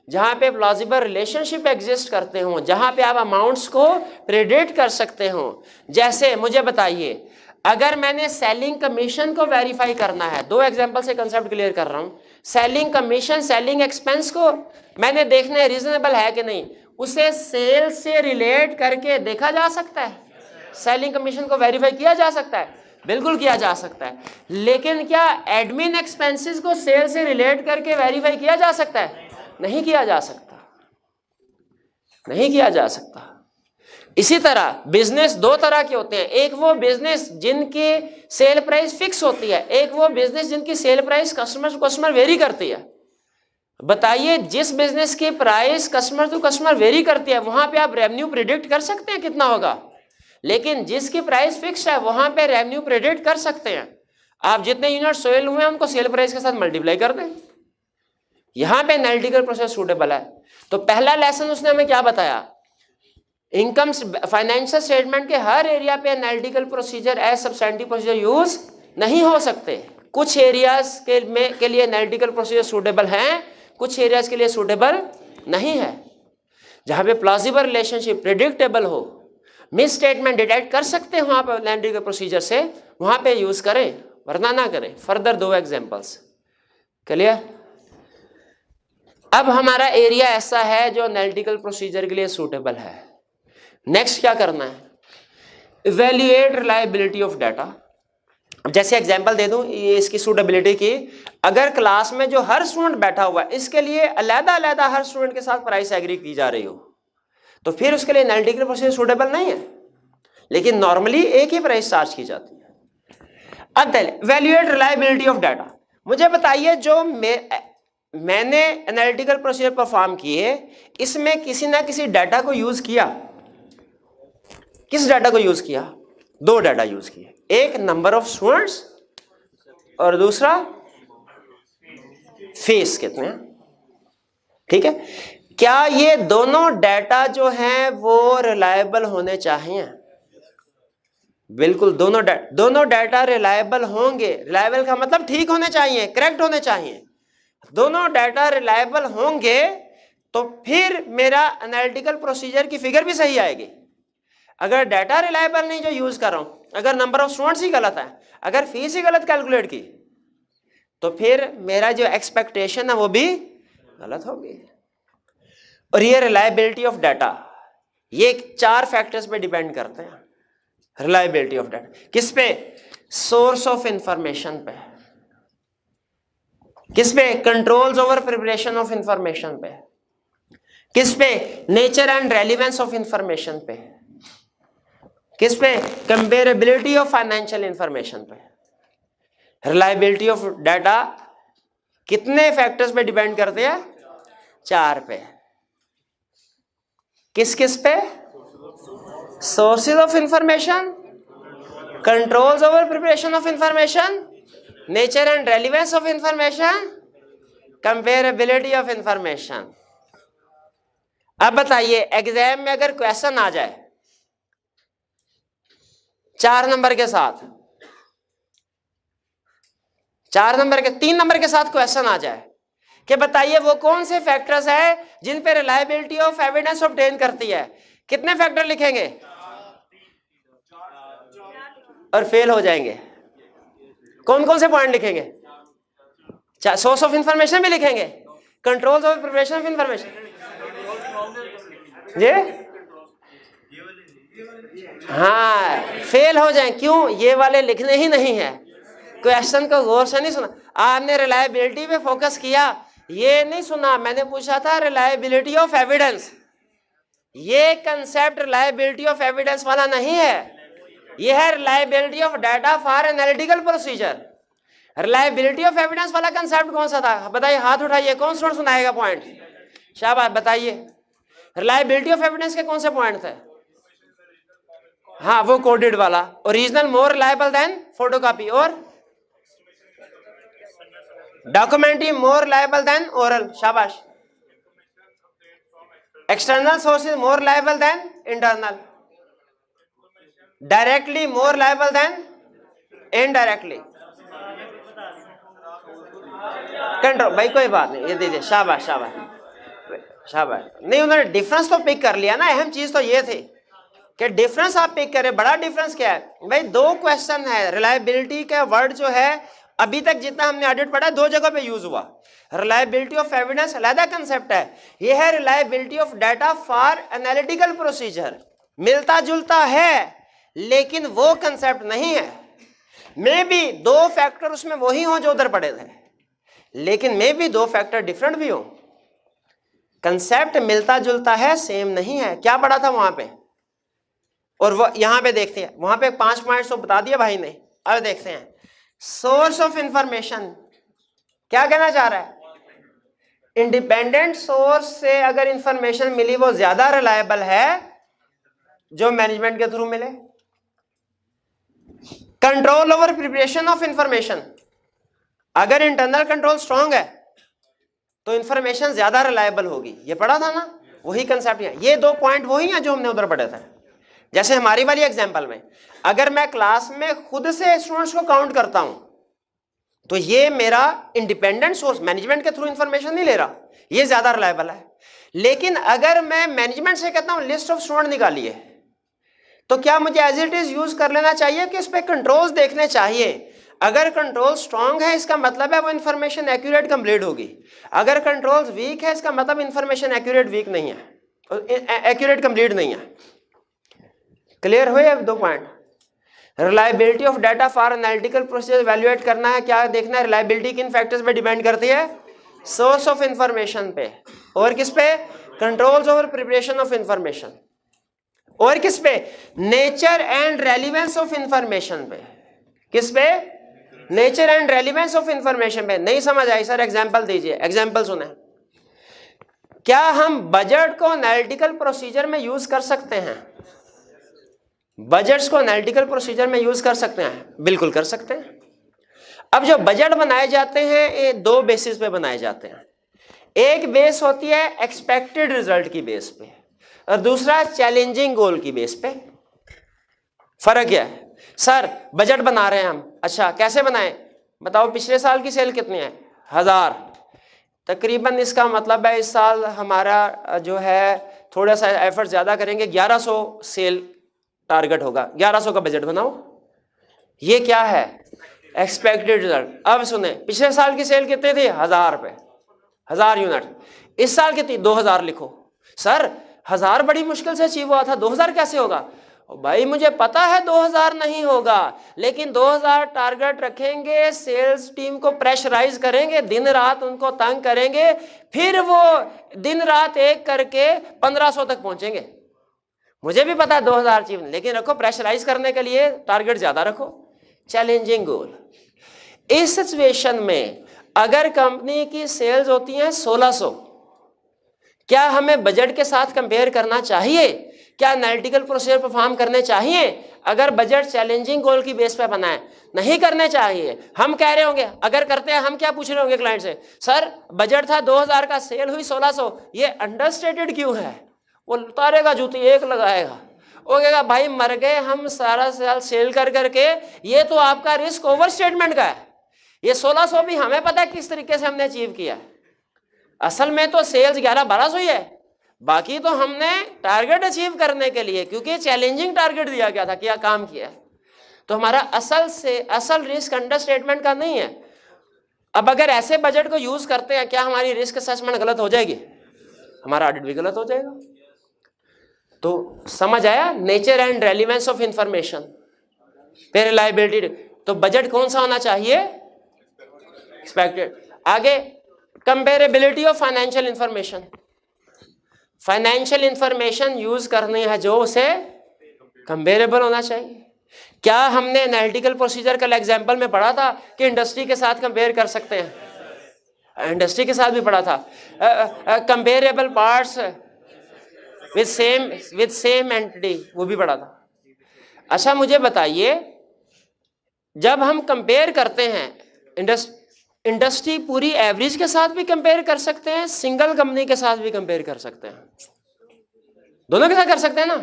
जहां पे प्लॉजिबल रिलेशनशिप एग्जिस्ट करते हो, जहां पे आप अमाउंट्स को प्रेडिक्ट कर सकते हो। जैसे मुझे बताइए, अगर मैंने सेलिंग कमीशन को वेरीफाई करना है, दो एग्जांपल से कंसेप्ट क्लियर कर रहा हूं। सेलिंग कमीशन, सेलिंग एक्सपेंस को मैंने देखना है रीजनेबल है कि नहीं, उसे सेल से रिलेट करके देखा जा सकता है। सेलिंग कमीशन को वेरीफाई किया जा सकता है, बिल्कुल किया जा सकता है। लेकिन क्या एडमिन एक्सपेंसेस को सेल से रिलेट करके वेरीफाई किया जा सकता है? नहीं किया जा सकता, नहीं किया जा सकता। इसी तरह बिजनेस दो तरह के होते हैं। एक वो बिजनेस जिनकी सेल प्राइस फिक्स होती है, एक वो बिजनेस जिनकी sale price customer to customer vary करती है। बताइए, जिस बिजनेस की price customer to customer vary करती है, वहां पे आप रेवेन्यू प्रिडिक्ट कर सकते हैं कितना होगा। लेकिन जिसकी प्राइस फिक्स है, वहां पे रेवेन्यू प्रिडिक्ट कर सकते हैं। आप जितने यूनिट सेल हुए हैं उनको सेल प्राइस के साथ मल्टीप्लाई कर दें। यहां पे एनालिटिकल प्रोसेस सूटेबल है। तो पहला लेसन उसने हमें क्या बताया? इनकम फाइनेंशियल स्टेटमेंट के हर एरिया पे analytical procedure as substantive procedure use नहीं हो सकते। कुछ एरियाज के लिए एनालिटिकल प्रोसीजर सूटेबल हैं, कुछ एरियाज के लिए सूटेबल नहीं है। जहां पे प्लॉजिबल रिलेशनशिप प्रेडिक्टेबल हो, मिस स्टेटमेंट डिटेक्ट कर सकते हो वहां पर एनालिटिकल प्रोसीजर से, वहां पे यूज करें, वरना ना करें। फर्दर दो एग्जांपल्स, क्लियर? अब हमारा एरिया ऐसा है जो एनालिटिकल प्रोसीजर के लिए सूटेबल है। नेक्स्ट क्या करना है? Evaluate reliability of data. अब जैसे एग्जांपल दे दूं ये इसकी सूटेबिलिटी की, अगर क्लास में जो हर स्टूडेंट बैठा हुआ है, इसके लिए अलग-अलग हर स्टूडेंट के साथ प्राइस एग्री की जा रही हो, तो फिर उसके लिए एनालिटिकल प्रोसीजर सूटेबल नहीं है। लेकिन नॉर्मली एक ही प्राइस चार्ज की जाती है। अब इवैल्यूएट रिलायबिलिटी ऑफ डाटा। मुझे बताइए, जो मैंने एनालिटिकल प्रोसीजर परफॉर्म किए, इसमें किसी ना किसी डाटा को यूज किया। किस डाटा को यूज किया? दो डाटा यूज किए, एक नंबर ऑफ स्टूडेंट्स और दूसरा फीस कितने। ठीक है, क्या ये दोनों डाटा जो हैं वो रिलायबल होने चाहिए? बिल्कुल, दोनों डाटा रिलायबल होंगे। रिलायबल का मतलब ठीक होने चाहिए, करेक्ट होने चाहिए। दोनों डाटा रिलायबल होंगे तो फिर मेरा एनालिटिकल प्रोसीजर की फिगर भी सही आएगी। अगर डाटा रिलायबल नहीं जो यूज कर रहा हूं, अगर नंबर ऑफ स्टूडेंट्स ही गलत है, अगर फीस ही गलत कैलकुलेट की, तो फिर मेरा जो एक्सपेक्टेशन है वो भी गलत होगी। और ये रिलायबिलिटी ऑफ डाटा, ये 4 फैक्टर्स पे डिपेंड करते हैं। रिलायबिलिटी ऑफ डाटा किस पे? सोर्स ऑफ इंफॉर्मेशन पे। किस पे? Controls over preparation of information पे। किस पे? Nature and relevance of information पे। किस पे? कंपेरेबिलिटी ऑफ फाइनेंशियल इंफॉर्मेशन पे। रिलायबिलिटी ऑफ डाटा कितने फैक्टर्स पे डिपेंड करते हैं? 4 पे। किस किस पे? Sources of information, controls over preparation of information, nature and relevance of information, comparability of information. अब बताइए, एग्जाम में अगर क्वेश्चन आ जाए 4 नंबर के साथ, 4 नंबर के 3 नंबर के साथ क्वेश्चन आ जाए कि बताइए वो कौन से फैक्टर्स है जिन पे रिलायबिलिटी ऑफ एविडेंस ऑब्टेन करती है, कितने फैक्टर लिखेंगे? और फेल हो जाएंगे। कौन कौन से पॉइंट लिखेंगे? सोर्स ऑफ इंफॉर्मेशन भी लिखेंगे, controls of preparation of information. ये हाँ, फेल हो जाए। क्यों? ये वाले लिखने ही नहीं है, क्वेश्चन को गौर से नहीं सुना। आपने रिलायबिलिटी पे फोकस किया, ये नहीं सुना। मैंने पूछा था रिलायबिलिटी ऑफ एविडेंस। ये कंसेप्ट रिलायबिलिटी ऑफ एविडेंस वाला नहीं है, ये है reliability of data for analytical procedure. Reliability of evidence वाला कंसेप्ट कौन सा था? बताइए, हाथ उठाइए, कौन स्टूडेंट सुनाएगा पॉइंट? शाबाश, बताइए। रिलायबिलिटी ऑफ एविडेंस के कौन से पॉइंट थे? हाँ, वो कोडेड वाला, original more reliable than photocopy, और documentary more reliable than oral. शाबाश। External sources more reliable than internal. Directly more reliable than indirectly. Control, भाई कोई बात नहीं, ये दीजिए। शाबाश शाबाश शाबाश। नहीं, उन्होंने डिफरेंस तो पिक कर लिया ना। अहम चीज तो ये थी कि डिफरेंस आप पिक करें। बड़ा डिफरेंस क्या है भाई? 2 क्वेश्चन है। रिलायबिलिटी का वर्ड जो है अभी तक जितना हमने ऑडिट पढ़ा 2 जगह पे यूज हुआ। रिलायबिलिटी ऑफ एविडेंस अलग कंसेप्ट है, ये है reliability of data for analytical procedure. मिलता जुलता है लेकिन वो कंसेप्ट नहीं है। मे बी 2 फैक्टर उसमें वही हो जो उधर पड़े थे, लेकिन मे बी 2 फैक्टर डिफरेंट भी हो। कंसेप्ट मिलता जुलता है, सेम नहीं है। क्या पढ़ा था वहां पे? और वो यहां पे देखते हैं, वहां पे 5 पॉइंट्स तो बता दिया भाई ने। अब देखते हैं सोर्स ऑफ इंफॉर्मेशन क्या कहना चाह रहा है? इंडिपेंडेंट सोर्स से अगर इंफॉर्मेशन मिली वो ज्यादा रिलायबल है जो मैनेजमेंट के थ्रू मिले। Control over preparation of information, अगर इंटरनल कंट्रोल स्ट्रांग है तो इंफॉर्मेशन ज्यादा रिलायबल होगी। ये पढ़ा था ना, वही कंसेप्ट है। ये 2 पॉइंट वही हैं जो हमने उधर पढ़े थे। जैसे हमारी वाली एग्जांपल में, अगर मैं क्लास में खुद से स्टूडेंट्स को काउंट करता हूं तो ये मेरा इंडिपेंडेंट सोर्स, मैनेजमेंट के थ्रू इंफॉर्मेशन नहीं ले रहा, ये ज्यादा रिलायबल है। लेकिन अगर मैं मैनेजमेंट से कहता हूं लिस्ट ऑफ स्टूडेंट निकालिए, तो क्या मुझे एज इट इज यूज कर लेना चाहिए कि इस पे कंट्रोल्स देखने चाहिए? अगर कंट्रोल स्ट्रांग है इसका मतलब है वो इंफॉर्मेशन एक्यूरेट कंप्लीट होगी। अगर कंट्रोल्स वीक है इसका मतलब इंफॉर्मेशन एक्यूरेट वीक नहीं है, एक्यूरेट कंप्लीट नहीं है। क्लियर हुए अब 2 point? Reliability of data for analytical process evaluate करना है, क्या देखना है? रिलायबिलिटी किन फैक्टर्स पे डिपेंड करती है? सोर्स ऑफ इंफॉर्मेशन पे, और किस पे? Controls over preparation of information, और किस पे? Nature and relevance of information पे। किस पे? Nature and relevance of information पे। नहीं समझ आई सर, एग्जांपल दीजिए। एग्जांपल सुने। क्या हम बजट को एनालिटिकल प्रोसीजर में यूज कर सकते हैं? बजट्स को एनालिटिकल प्रोसीजर में यूज कर सकते हैं? बिल्कुल कर सकते हैं। अब जो बजट बनाए जाते हैं ये 2 बेसिस पे बनाए जाते हैं। एक बेस होती है एक्सपेक्टेड रिजल्ट की बेस पे और दूसरा चैलेंजिंग गोल की बेस पे। फर्क क्या है? सर बजट बना रहे हैं हम, अच्छा कैसे बनाएं बताओ, पिछले साल की सेल कितनी है? 1000। तकरीबन इसका मतलब है इस साल हमारा जो है थोड़ा सा एफर्ट ज़्यादा करेंगे, 1100 सेल टारगेट होगा, 1100 का बजट बनाओ। ये क्या है? Expected result. अब सुने, पिछले साल की सेल कितनी थी? 1000 पे, 1000 यूनिट। इस साल कितनी? 2000 लिखो। सर 1000 बड़ी मुश्किल से अचीव हुआ था, 2000 कैसे होगा? भाई मुझे पता है 2000 नहीं होगा, लेकिन 2000 टारगेट रखेंगे, सेल्स टीम को प्रेशराइज करेंगे, दिन रात उनको तंग करेंगे, फिर वो दिन रात एक करके 1500 तक पहुंचेंगे। मुझे भी पता है 2000 अचीव, लेकिन रखो प्रेशराइज करने के लिए टारगेट ज्यादा रखो, चैलेंजिंग गोल। इस सिचुएशन में अगर कंपनी की सेल्स होती हैं 1600, क्या हमें बजट के साथ कंपेयर करना चाहिए? क्या एनालिटिकल प्रोसीजर परफॉर्म करने चाहिए अगर बजट चैलेंजिंग गोल की बेस पे बना है? नहीं करने चाहिए। हम कह रहे होंगे, अगर करते हैं हम क्या पूछ रहे होंगे क्लाइंट से, सर बजट था 2000 का, सेल हुई 1600, ये अंडरस्टेटेड क्यों है? वो उतारेगा जूती, एक लगाएगा, वो कहेगा भाई मर गए हम सारा साल सेल कर करके, ये तो आपका रिस्क ओवर स्टेटमेंट का है। ये 1600 भी हमें पता है किस तरीके से हमने अचीव किया है, असल में तो सेल्स 11-1200 ही है, बाकी तो हमने टारगेट अचीव करने के लिए, क्योंकि चैलेंजिंग टारगेट दिया गया था, क्या काम किया है, तो हमारा असल रिस्क अंडरस्टेटमेंट का नहीं है। अब अगर ऐसे बजट को यूज करते हैं, क्या हमारी रिस्क असेसमेंट गलत हो जाएगी? हमारा ऑडिट भी गलत हो जाएगा। तो समझ आया nature and relevance of information पे रिलायबिलिटी। तो बजट कौन सा होना चाहिए? एक्सपेक्टेड। आगे comparability of financial information. Financial information use करनी है जो उसे कंपेरेबल होना चाहिए। क्या हमने एनालिटिकल प्रोसीजर का एग्जांपल में पढ़ा था कि इंडस्ट्री के साथ कंपेयर कर सकते हैं? इंडस्ट्री के साथ भी पढ़ा था। Comparable parts with same entity, वो भी पढ़ा था। अच्छा मुझे बताइए, जब हम कंपेयर करते हैं इंडस्ट्री पूरी एवरेज के साथ भी कंपेयर कर सकते हैं, सिंगल कंपनी के साथ भी कंपेयर कर सकते हैं, दोनों के साथ कर सकते हैं ना।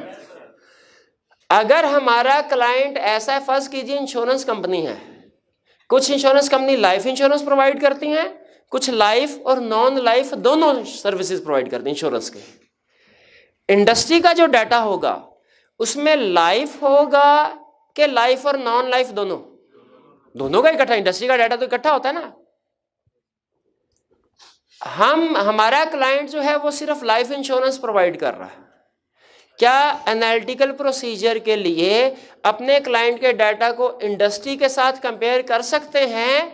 अगर हमारा क्लाइंट ऐसा है, फर्स्ट कीजिए इंश्योरेंस कंपनी है, कुछ insurance company life insurance provide करती हैं, कुछ लाइफ और नॉन लाइफ दोनों सर्विसेज प्रोवाइड करती हैं इंश्योरेंस के। इंडस्ट्री का जो डाटा होगा उसमें लाइफ होगा कि लाइफ और नॉन लाइफ दोनों का इकट्ठा? इंडस्ट्री का डाटा तो इकट्ठा होता है ना। हमारा क्लाइंट जो है वो सिर्फ लाइफ इंश्योरेंस प्रोवाइड कर रहा है। क्या एनालिटिकल प्रोसीजर के लिए अपने क्लाइंट के डाटा को इंडस्ट्री के साथ कंपेयर कर सकते हैं,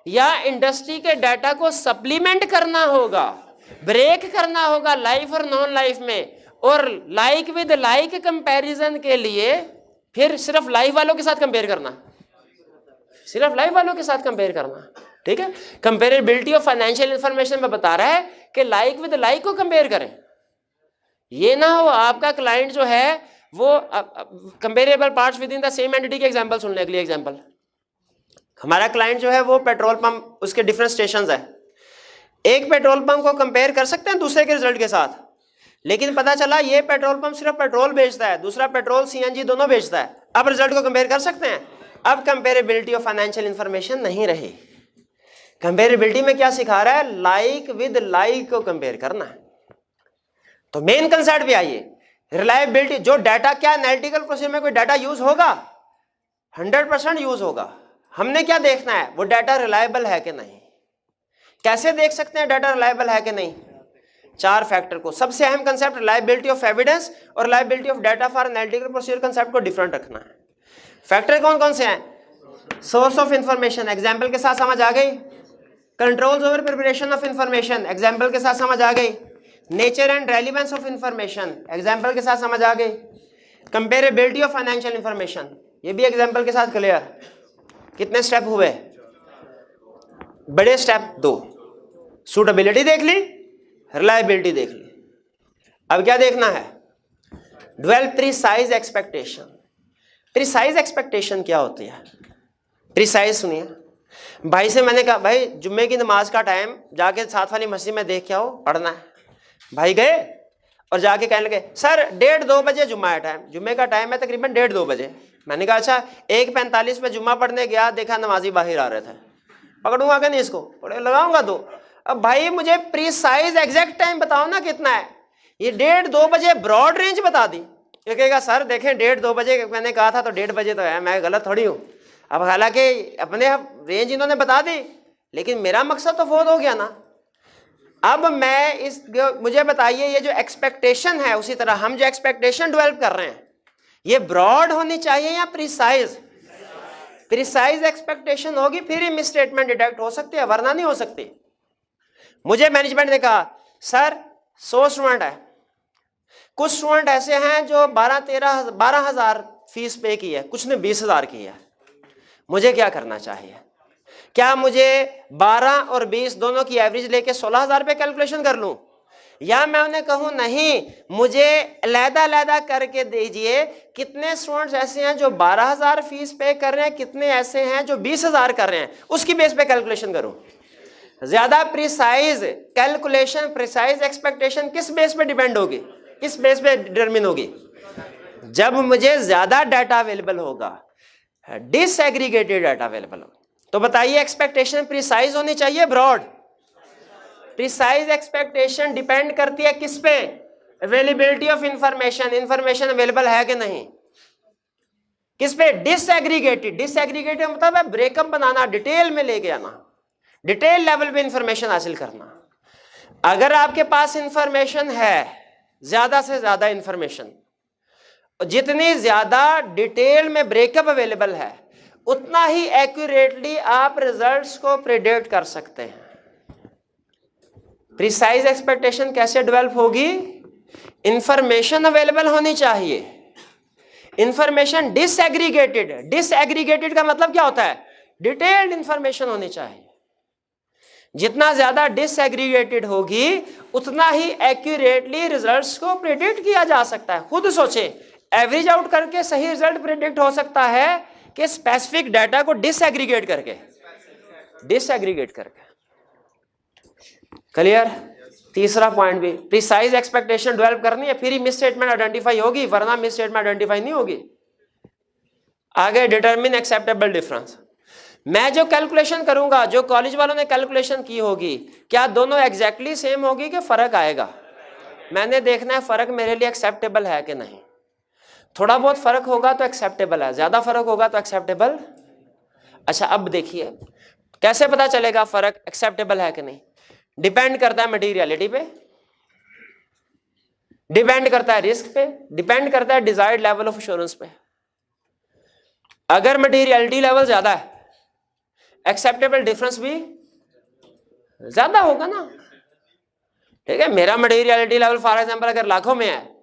या इंडस्ट्री के डाटा को सप्लीमेंट करना होगा, ब्रेक करना होगा लाइफ और नॉन लाइफ में, और लाइक विद लाइक कंपैरिजन के लिए फिर सिर्फ लाइफ वालों के साथ कंपेयर करना, सिर्फ लाइफ वालों के साथ कंपेयर करना? ठीक है, कंपेरेबिलिटी ऑफ फाइनेंशियल इंफॉर्मेशन में बता रहा है कि लाइक विद लाइक को कंपेयर करें। ये ना हो आपका क्लाइंट जो है वो comparable parts with in the same entity के एग्जांपल सुनने के लिए। एग्जांपल, हमारा क्लाइंट जो है वो पेट्रोल पंप, उसके डिफरेंट स्टेशंस है, एक पेट्रोल पंप को कंपेयर कर सकते हैं दूसरे के रिजल्ट के साथ, लेकिन पता चला ये पेट्रोल पंप सिर्फ पेट्रोल बेचता है, दूसरा पेट्रोल सीएनजी दोनों बेचता है। अब रिजल्ट को कंपेयर कर सकते हैं? अब कंपेरेबिलिटी ऑफ फाइनेंशियल इंफॉर्मेशन नहीं रही। कंपेरेबिलिटी में क्या सिखा रहा है? लाइक विद लाइक को कंपेयर करना है। तो मेन कंसेप्ट भी आइए, रिलायबिलिटी। जो डाटा, क्या एनालिटिकल प्रोसीजर में कोई डाटा यूज होगा? 100% यूज होगा। हमने क्या देखना है? वो डाटा रिलायबल है कि नहीं। कैसे देख सकते हैं डाटा रिलायबल है कि नहीं? 4 फैक्टर को। सबसे अहम कंसेप्ट रिलायबिलिटी ऑफ एविडेंस और reliability of data for analytical procedure concept को डिफरेंट रखना है। फैक्टर कौन कौन से हैं? सोर्स ऑफ इंफॉर्मेशन, एग्जाम्पल के साथ समझ आ गई। Controls over preparation of information, example के साथ समझ आ गई। Nature and relevance of information, example के साथ समझ आ गई। कंपेरेबिलिटी ऑफ फाइनेंशियल इंफॉर्मेशन, ये भी एग्जाम्पल के साथ क्लियर। कितने स्टेप हुए? बड़े स्टेप 2। सूटेबिलिटी देख ली, रिलायबिलिटी देख ली। अब क्या देखना है? Develop precise expectation. Precise expectation क्या होती है? प्रीसाइज सुनिए, भाई से मैंने कहा भाई जुम्मे की नमाज का टाइम जाके साथ वाली मस्जिद में देख के आओ, पढ़ना है। भाई गए और जाके कहने लगे सर 1:30-2 बजे जुम्मा है, टाइम जुम्मे का टाइम है तकरीबन 1:30-2 बजे। मैंने कहा अच्छा, 1:45 पे जुम्मा पढ़ने गया, देखा नमाजी बाहर आ रहे थे, पकड़ूंगा क्या नहीं इसको, पकड़े लगाऊंगा दो। अब भाई मुझे प्रीसाइज एग्जैक्ट टाइम बताओ ना कितना है। ये 1:30-2 बजे ब्रॉड रेंज बता दी। ये कहेगा सर देखें 1:30-2 बजे मैंने कहा था तो 1:30 बजे तो है, मैं गलत थोड़ी हूँ। अब हालांकि अपने रेंज इन्होंने बता दी, लेकिन मेरा मकसद तो फोद हो गया ना। अब मैं इस मुझे बताइए ये जो एक्सपेक्टेशन है, उसी तरह हम जो एक्सपेक्टेशन डेवलप कर रहे हैं ये ब्रॉड होनी चाहिए या प्रिसाइज? प्रिसाइज एक्सपेक्टेशन होगी फिर ही मिस स्टेटमेंट डिटेक्ट हो सकती है, वरना नहीं हो सकती। मुझे मैनेजमेंट ने कहा सर 100 स्टूडेंट है, कुछ स्टूडेंट ऐसे हैं जो 12,000 फीस पे की है, कुछ ने 20,000 की है, मुझे क्या करना चाहिए? क्या मुझे 12 और 20 दोनों की एवरेज लेके 16,000 पे कैलकुलेशन कर लूं, या मैं उन्हें कहूं नहीं मुझे अलग-अलग करके दीजिए, कितने स्टूडेंट्स ऐसे हैं जो 12,000 फीस पे कर रहे हैं, कितने ऐसे हैं जो 20,000 कर रहे हैं, उसकी बेस पे कैलकुलेशन करूं। ज्यादा प्रिसाइज कैलकुलेशन, प्रिसाइज एक्सपेक्टेशन किस बेस पे डिपेंड होगी, किस बेस पे डिटरमिन होगी? जब मुझे ज्यादा डाटा अवेलेबल होगा, डिसएग्रीगेटेड डाटा अवेलेबल हो। तो बताइए एक्सपेक्टेशन प्रिसाइज होनी चाहिए ब्रॉड? प्रिसाइज एक्सपेक्टेशन डिपेंड करती है किस पे? Availability of information, information available है कि नहीं। किस पे? डिसएग्रीगेटेड। डिसएग्रीगेटेड मतलब है ब्रेकअप बनाना, डिटेल में लेके आना, डिटेल लेवल पे इंफॉर्मेशन हासिल करना। अगर आपके पास इंफॉर्मेशन है, ज्यादा से ज्यादा इंफॉर्मेशन, जितनी ज्यादा डिटेल में ब्रेकअप अवेलेबल है उतना ही एक्यूरेटली आप रिजल्ट्स को प्रेडिक्ट कर सकते हैं। प्रिसाइज एक्सपेक्टेशन कैसे डेवलप होगी? इंफॉर्मेशन अवेलेबल होनी चाहिए, इंफॉर्मेशन डिसएग्रीगेटेड। डिसएग्रीगेटेड का मतलब क्या होता है? डिटेल्ड इंफॉर्मेशन होनी चाहिए। जितना ज्यादा डिसएग्रीगेटेड होगी उतना ही एक्यूरेटली रिजल्ट्स को प्रेडिक्ट किया जा सकता है। खुद सोचे, एवरेज आउट करके सही रिजल्ट प्रेडिक्ट हो सकता है कि स्पेसिफिक डाटा को डिसएग्रीगेट करके, डिसएग्रीगेट करके। क्लियर? तीसरा पॉइंट भी प्रिसाइज एक्सपेक्टेशन डेवलप करनी है, फिर ही मिस स्टेटमेंट आइडेंटिफाई होगी, वरना मिस स्टेटमेंट आइडेंटिफाई नहीं होगी। आगे डिटरमिन एक्सेप्टेबल डिफरेंस। मैं जो कैलकुलेशन करूंगा, जो कॉलेज वालों ने कैलकुलेशन की होगी, क्या दोनों एग्जैक्टली सेम होगी कि फर्क आएगा? मैंने देखना है फर्क मेरे लिए एक्सेप्टेबल है कि नहीं। थोड़ा बहुत फर्क होगा तो एक्सेप्टेबल है, ज्यादा फर्क होगा तो एक्सेप्टेबल। अच्छा अब देखिए कैसे पता चलेगा फर्क एक्सेप्टेबल है कि नहीं। डिपेंड करता है मटीरियलिटी पे, डिपेंड करता है रिस्क पे, डिपेंड करता है डिजायर्ड लेवल ऑफ एश्योरेंस पे। अगर मटीरियलिटी लेवल ज्यादा है, एक्सेप्टेबल डिफरेंस भी ज्यादा होगा ना। ठीक है, मेरा मटीरियलिटी लेवल फॉर एग्जांपल अगर लाखों में है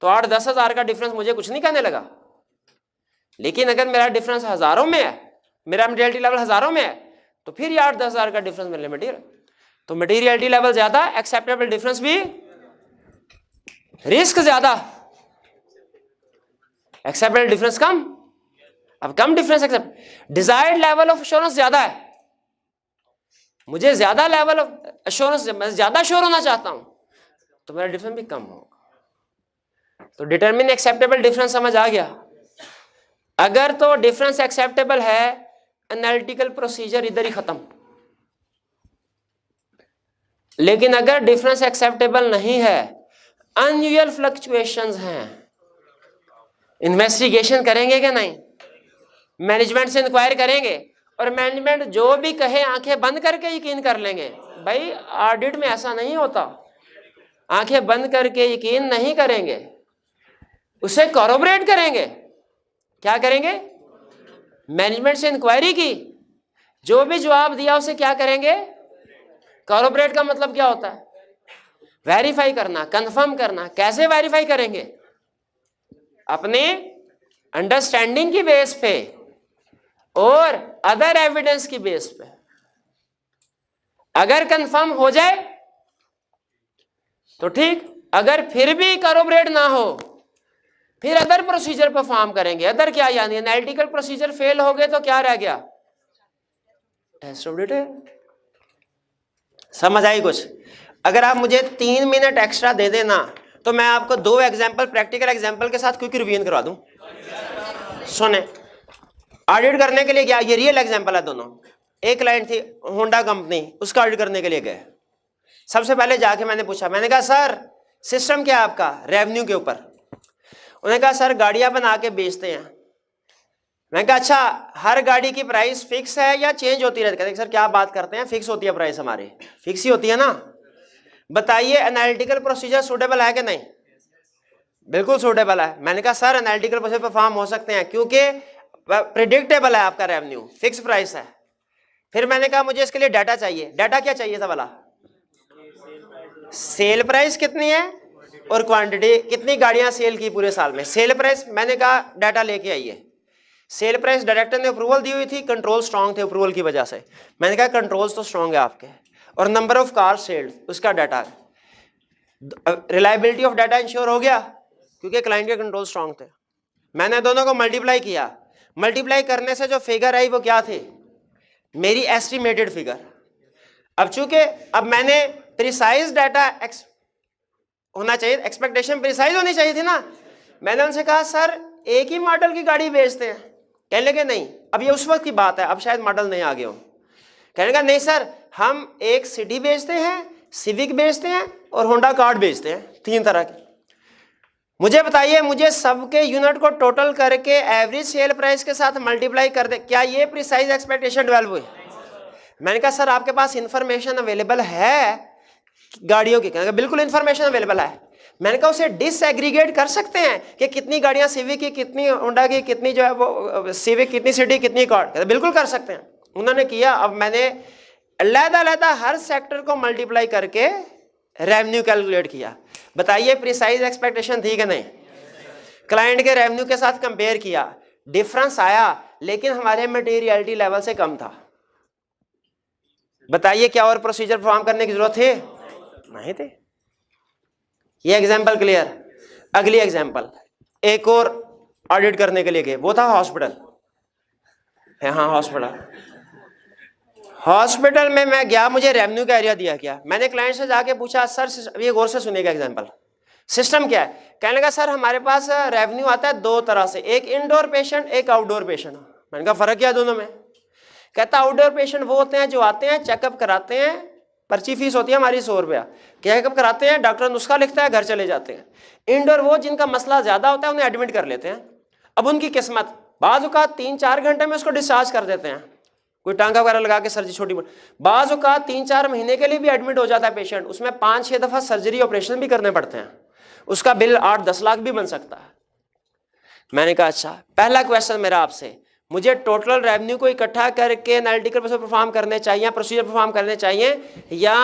तो 8-10 हज़ार का डिफरेंस मुझे कुछ नहीं कहने लगा। लेकिन अगर मेरा डिफरेंस हजारों में है, मेरा मटीरियलिटी लेवल हजारों में है, तो फिर ये 8-10 हज़ार का डिफरेंस मेरे लिए मटीरियल। तो मटीरियलिटी लेवल ज्यादा, एक्सेप्टेबल डिफरेंस भी, रिस्क ज्यादा, एक्सेप्टेबल डिफरेंस कम। अब कम difference accept, desired level of assurance ज्यादा है, मुझे ज्यादा लेवल ऑफ एश्योरेंस, मैं ज्यादा श्योर होना चाहता हूं, तो मेरा डिफरेंस भी कम होगा। तो डिटरमिन एक्सेप्टेबल डिफरेंस समझ आ गया। अगर तो डिफरेंस एक्सेप्टेबल है, एनालिटिकल प्रोसीजर इधर ही खत्म। लेकिन अगर डिफरेंस एक्सेप्टेबल नहीं है, अनयूजुअल फ्लक्चुएशंस हैं, इन्वेस्टिगेशन करेंगे कि नहीं? मैनेजमेंट से इंक्वायर करेंगे, और मैनेजमेंट जो भी कहे आंखें बंद करके यकीन कर लेंगे। भाई ऑडिट में ऐसा नहीं होता, आंखें बंद करके यकीन नहीं करेंगे, उसे कॉरोबरेट करेंगे। क्या करेंगे? मैनेजमेंट से इंक्वायरी की, जो भी जवाब दिया उसे क्या करेंगे? कॉरोबरेट का मतलब क्या होता है? वेरीफाई करना, कंफर्म करना। कैसे वेरीफाई करेंगे? अपने अंडरस्टैंडिंग की बेस पे और अदर एविडेंस की बेस पे। अगर कंफर्म हो जाए तो ठीक, अगर फिर भी कॉरोबरेट ना हो फिर अदर प्रोसीजर परफॉर्म करेंगे। अदर क्या? यानी एनालिटिकल प्रोसीजर फेल हो गए तो क्या रह गया? Test of detail. समझ आई कुछ? अगर आप मुझे 3 मिनट एक्स्ट्रा दे देना तो मैं आपको 2 एग्जाम्पल प्रैक्टिकल एग्जाम्पल के साथ क्विक रिवीजन करवा दूं। सुने, ऑडिट करने के लिए गया, ये रियल एग्जाम्पल है दोनों। एक क्लाइंट थी होंडा कंपनी, उसका ऑडिट करने के लिए गए। सबसे पहले जाके मैंने पूछा, मैंने कहा सर सिस्टम क्या है आपका रेवेन्यू के ऊपर? उन्होंने कहा सर गाड़ियां बना के बेचते हैं। मैंने कहा अच्छा, हर गाड़ी की प्राइस फिक्स है या चेंज होती रहती है? कहते सर क्या बात करते हैं, फिक्स होती है प्राइस, हमारी फिक्स ही होती है ना। बताइए एनालिटिकल प्रोसीजर सूटेबल है कि नहीं? बिल्कुल सूटेबल है। मैंने कहा सर एनालिटिकल प्रोसीजर परफॉर्म हो सकते हैं क्योंकि प्रिडिक्टेबल है आपका रेवेन्यू, फिक्स प्राइस है। फिर मैंने कहा मुझे इसके लिए डाटा चाहिए। डाटा क्या चाहिए था वाला? सेल प्राइस कितनी है और क्वांटिटी, कितनी गाड़ियां सेल की पूरे साल में। सेल प्राइस मैंने कहा डाटा लेके आइए। सेल प्राइस डायरेक्टर ने अप्रूवल दी हुई थी, कंट्रोल स्ट्रांग थे अप्रूवल की वजह से। मैंने कहा कंट्रोल्स तो स्ट्रांग है आपके, और नंबर ऑफ कार सेल्ड उसका data, reliability of data ensure हो गया क्योंकि क्लाइंट के कंट्रोल स्ट्रांग थे। मैंने दोनों को मल्टीप्लाई किया, मल्टीप्लाई करने से जो फिगर आई वो क्या थी? मेरी एस्टिमेटेड फिगर। अब चूंकि अब मैंने प्रिसाइज डाटा होना चाहिए, एक्सपेक्टेशन प्रिसाइज होनी चाहिए थी ना। मैंने उनसे कहा सर एक ही मॉडल की गाड़ी बेचते हैं? कहने लगे नहीं, अब ये उस वक्त की बात है, अब शायद मॉडल नहीं आ गए हो। कहने लगा नहीं सर, हम एक सिटी बेचते हैं, सिविक बेचते हैं और होंडा कार्ड बेचते हैं, 3 तरह के। मुझे बताइए, मुझे सबके यूनिट को टोटल करके एवरेज सेल प्राइस के साथ मल्टीप्लाई कर दे, क्या ये प्रिसाइज एक्सपेक्टेशन डेवलप हुई? मैंने कहा सर आपके पास इंफॉर्मेशन अवेलेबल है गाड़ियों की? कहने लगा बिल्कुल इंफॉर्मेशन अवेलेबल है। मैंने कहा उसे डिसएग्रीगेट कर सकते हैं कि कितनी गाड़ियां सिविक की, कितनी होंडा की, कितनी जो है वो सिविक, कितनी सिटी, कितनी कार्ड? बिल्कुल कर सकते हैं। उन्होंने किया। अब मैंने अलग-अलग हर सेक्टर को मल्टीप्लाई करके रेवेन्यू कैलकुलेट किया। बताइए प्रिसाइज एक्सपेक्टेशन थी कि नहीं? क्लाइंट के रेवेन्यू के साथ कंपेयर किया, डिफरेंस आया, लेकिन हमारे मटेरियलिटी लेवल से कम था। बताइए क्या और प्रोसीजर परफॉर्म करने की जरूरत है? नहीं थे। ये एग्जाम्पल क्लियर। अगली एग्जाम्पल, एक और ऑडिट करने के लिए गए, वो था हॉस्पिटल। हाँ हॉस्पिटल, हॉस्पिटल में मैं गया, मुझे रेवेन्यू का एरिया दिया गया। मैंने क्लाइंट से जाके पूछा सर, ये गौर से सुनिएगा एग्जाम्पल, सिस्टम क्या है? कहने लगा सर हमारे पास रेवेन्यू आता है 2 तरह से, एक इंडोर पेशेंट, एक आउटडोर पेशेंट। मैंने कहा फर्क क्या है दोनों में? कहता आउटडोर पेशेंट वो होते हैं जो आते हैं, चेकअप कराते हैं, पर्ची फीस होती है हमारी 100 रुपया, चेकअप कराते हैं, डॉक्टर नुस्खा लिखता है, घर चले जाते हैं। इंडोर वो जिनका मसला ज्यादा होता है, उन्हें एडमिट कर लेते हैं। अब उनकी किस्मत, बाज़ औक़ात 3-4 घंटे में उसको डिस्चार्ज कर देते हैं, कोई टांका वगैरह लगा के सर्जरी छोटी मोटी। बाज़ औक़ात 3-4 महीने के लिए भी एडमिट हो जाता है पेशेंट, उसमें 5-6 दफ़ा सर्जरी ऑपरेशन भी करने पड़ते हैं, उसका बिल 8-10 लाख भी बन सकता है। मैंने कहा अच्छा, पहला क्वेश्चन मेरा आपसे, मुझे टोटल रेवेन्यू को इकट्ठा करके एनालिटिकल प्रोसीजर परफॉर्म करने चाहिए, प्रोसीजर परफॉर्म करने चाहिए, या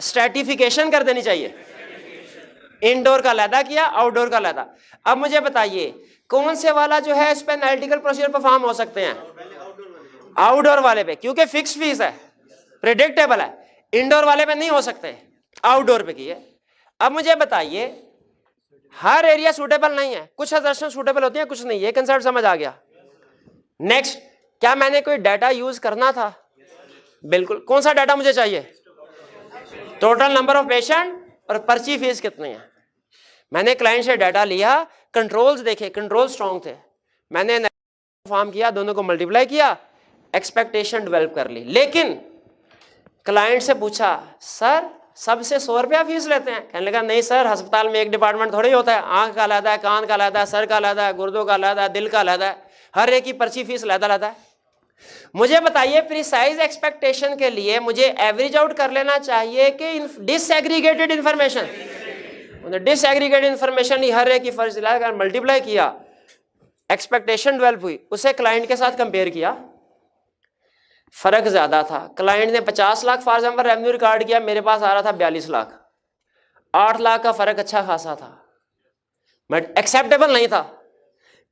स्ट्रैटिफिकेशन कर देनी चाहिए? इंडोर का अलहदा किया, आउटडोर का अलहदा। अब मुझे बताइए कौन से वाला जो है इस पे एनालिटिकल प्रोसीजर परफॉर्म हो सकते हैं? आउटडोर वाले पे, क्योंकि फिक्स फीस है, प्रेडिक्टेबल है। इंडोर वाले पे नहीं हो सकते, आउटडोर पे किए। अब मुझे बताइए, हर एरिया सूटेबल नहीं है, कुछ असर्शन सूटेबल होती है, कुछ नहीं। ये कंसेप्ट समझ आ गया? नेक्स्ट, क्या मैंने कोई डाटा यूज करना था? बिल्कुल। कौन सा डाटा मुझे चाहिए? टोटल नंबर ऑफ पेशेंट और पर्ची फीस कितनी है। मैंने क्लाइंट से डाटा लिया, कंट्रोल्स देखे, कंट्रोल स्ट्रांग थे, मैंने फॉर्म किया, दोनों को मल्टीप्लाई किया, एक्सपेक्टेशन डेवलप कर ली। लेकिन क्लाइंट से पूछा सर सबसे 100 रुपया फीस लेते हैं? कहने लगा नहीं सर, अस्पताल में एक डिपार्टमेंट थोड़ी होता है, आंख का अलहदा है, कान का अलहदा है, सर का अलहदा है, गुर्दों का अलहदा है, दिल का अलहदा है, हर एक की पर्ची फीस अलहदा है। मुझे बताइए प्रिसाइज एक्सपेक्टेशन के लिए मुझे एवरेज आउट कर लेना चाहिए कि डिसएग्रीगेटेड इंफॉर्मेशन? डिसएग्रीगेटेड इंफॉर्मेशन ही हर एक की फर्ज लगाकर मल्टीप्लाई किया, एक्सपेक्टेशन डेवलप हुई, उसे क्लाइंट के साथ कंपेयर किया, फर्क ज्यादा था। क्लाइंट ने 50 lakh for example revenue record किया, मेरे पास आ रहा था 42 लाख, 8 लाख का फर्क अच्छा खासा था, बट एक्सेप्टेबल नहीं था।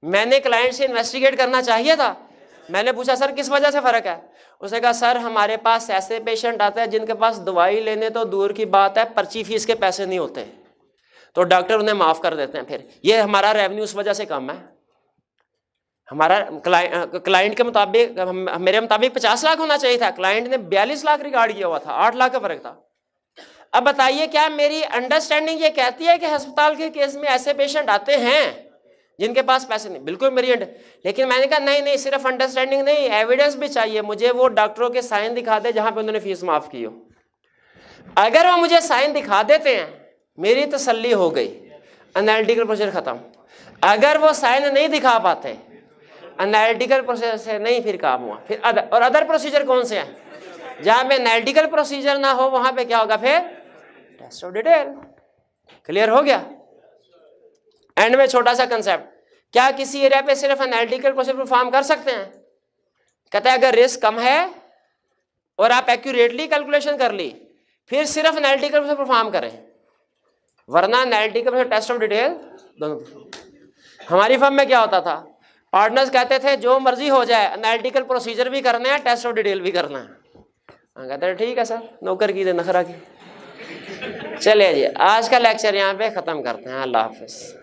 मैंने क्लाइंट से इन्वेस्टिगेट करना चाहिए था। मैंने पूछा सर किस वजह से फर्क है? उसने कहा सर हमारे पास ऐसे पेशेंट आते हैं जिनके पास दवाई लेने तो दूर की बात है, पर्ची फीस के पैसे नहीं होते, तो डॉक्टर उन्हें माफ कर देते हैं, फिर ये हमारा रेवेन्यू उस वजह से कम है। हमारा क्लाइंट के मुताबिक, मेरे मुताबिक 50 लाख होना चाहिए था, क्लाइंट ने 42 लाख रिकॉर्ड किया हुआ था, 8 लाख का फर्क था। अब बताइए क्या मेरी अंडरस्टैंडिंग ये कहती है कि अस्पताल के केस में ऐसे पेशेंट आते हैं जिनके पास पैसे नहीं? बिल्कुल मेरी लेकिन मैंने कहा नहीं नहीं, सिर्फ अंडरस्टैंडिंग नहीं, एविडेंस भी चाहिए मुझे, वो डॉक्टरों के साइन दिखा दे जहां पे उन्होंने फीस माफ की हो। अगर वो मुझे साइन दिखा देते हैं मेरी तसल्ली हो गई, एनालिटिकल प्रोसीजर खत्म। अगर वो साइन नहीं दिखा पाते, एनालिटिकल प्रोसीजर से नहीं फिर काम हुआ। फिर अदर प्रोसीजर कौन से हैं? जहां पे एनालिटिकल प्रोसीजर ना हो वहां पे क्या होगा? फिर टेस्ट ऑफ डिटेल। क्लियर हो गया? एंड में छोटा सा कंसेप्ट, क्या किसी एरिया पे सिर्फ एनालिटिकल प्रोसीजर परफॉर्म कर सकते हैं? कहते हैं अगर रिस्क कम है और आप एक्यूरेटली कैलकुलेशन कर ली, फिर सिर्फ एनालिटिकल प्रोसीजर परफॉर्म करें, वरना analytical procedure test of detail दोनों। हमारी फर्म में क्या होता था, पार्टनर्स कहते थे जो मर्जी हो जाए, एनालिटिकल प्रोसीजर भी करना है, टेस्ट ऑफ डिटेल भी करना है। हम कहते हैं ठीक है सर, नौकर की दे नखरा की। चलिए जी, आज का लेक्चर यहाँ पे ख़त्म करते हैं। अल्लाह हाफिज़।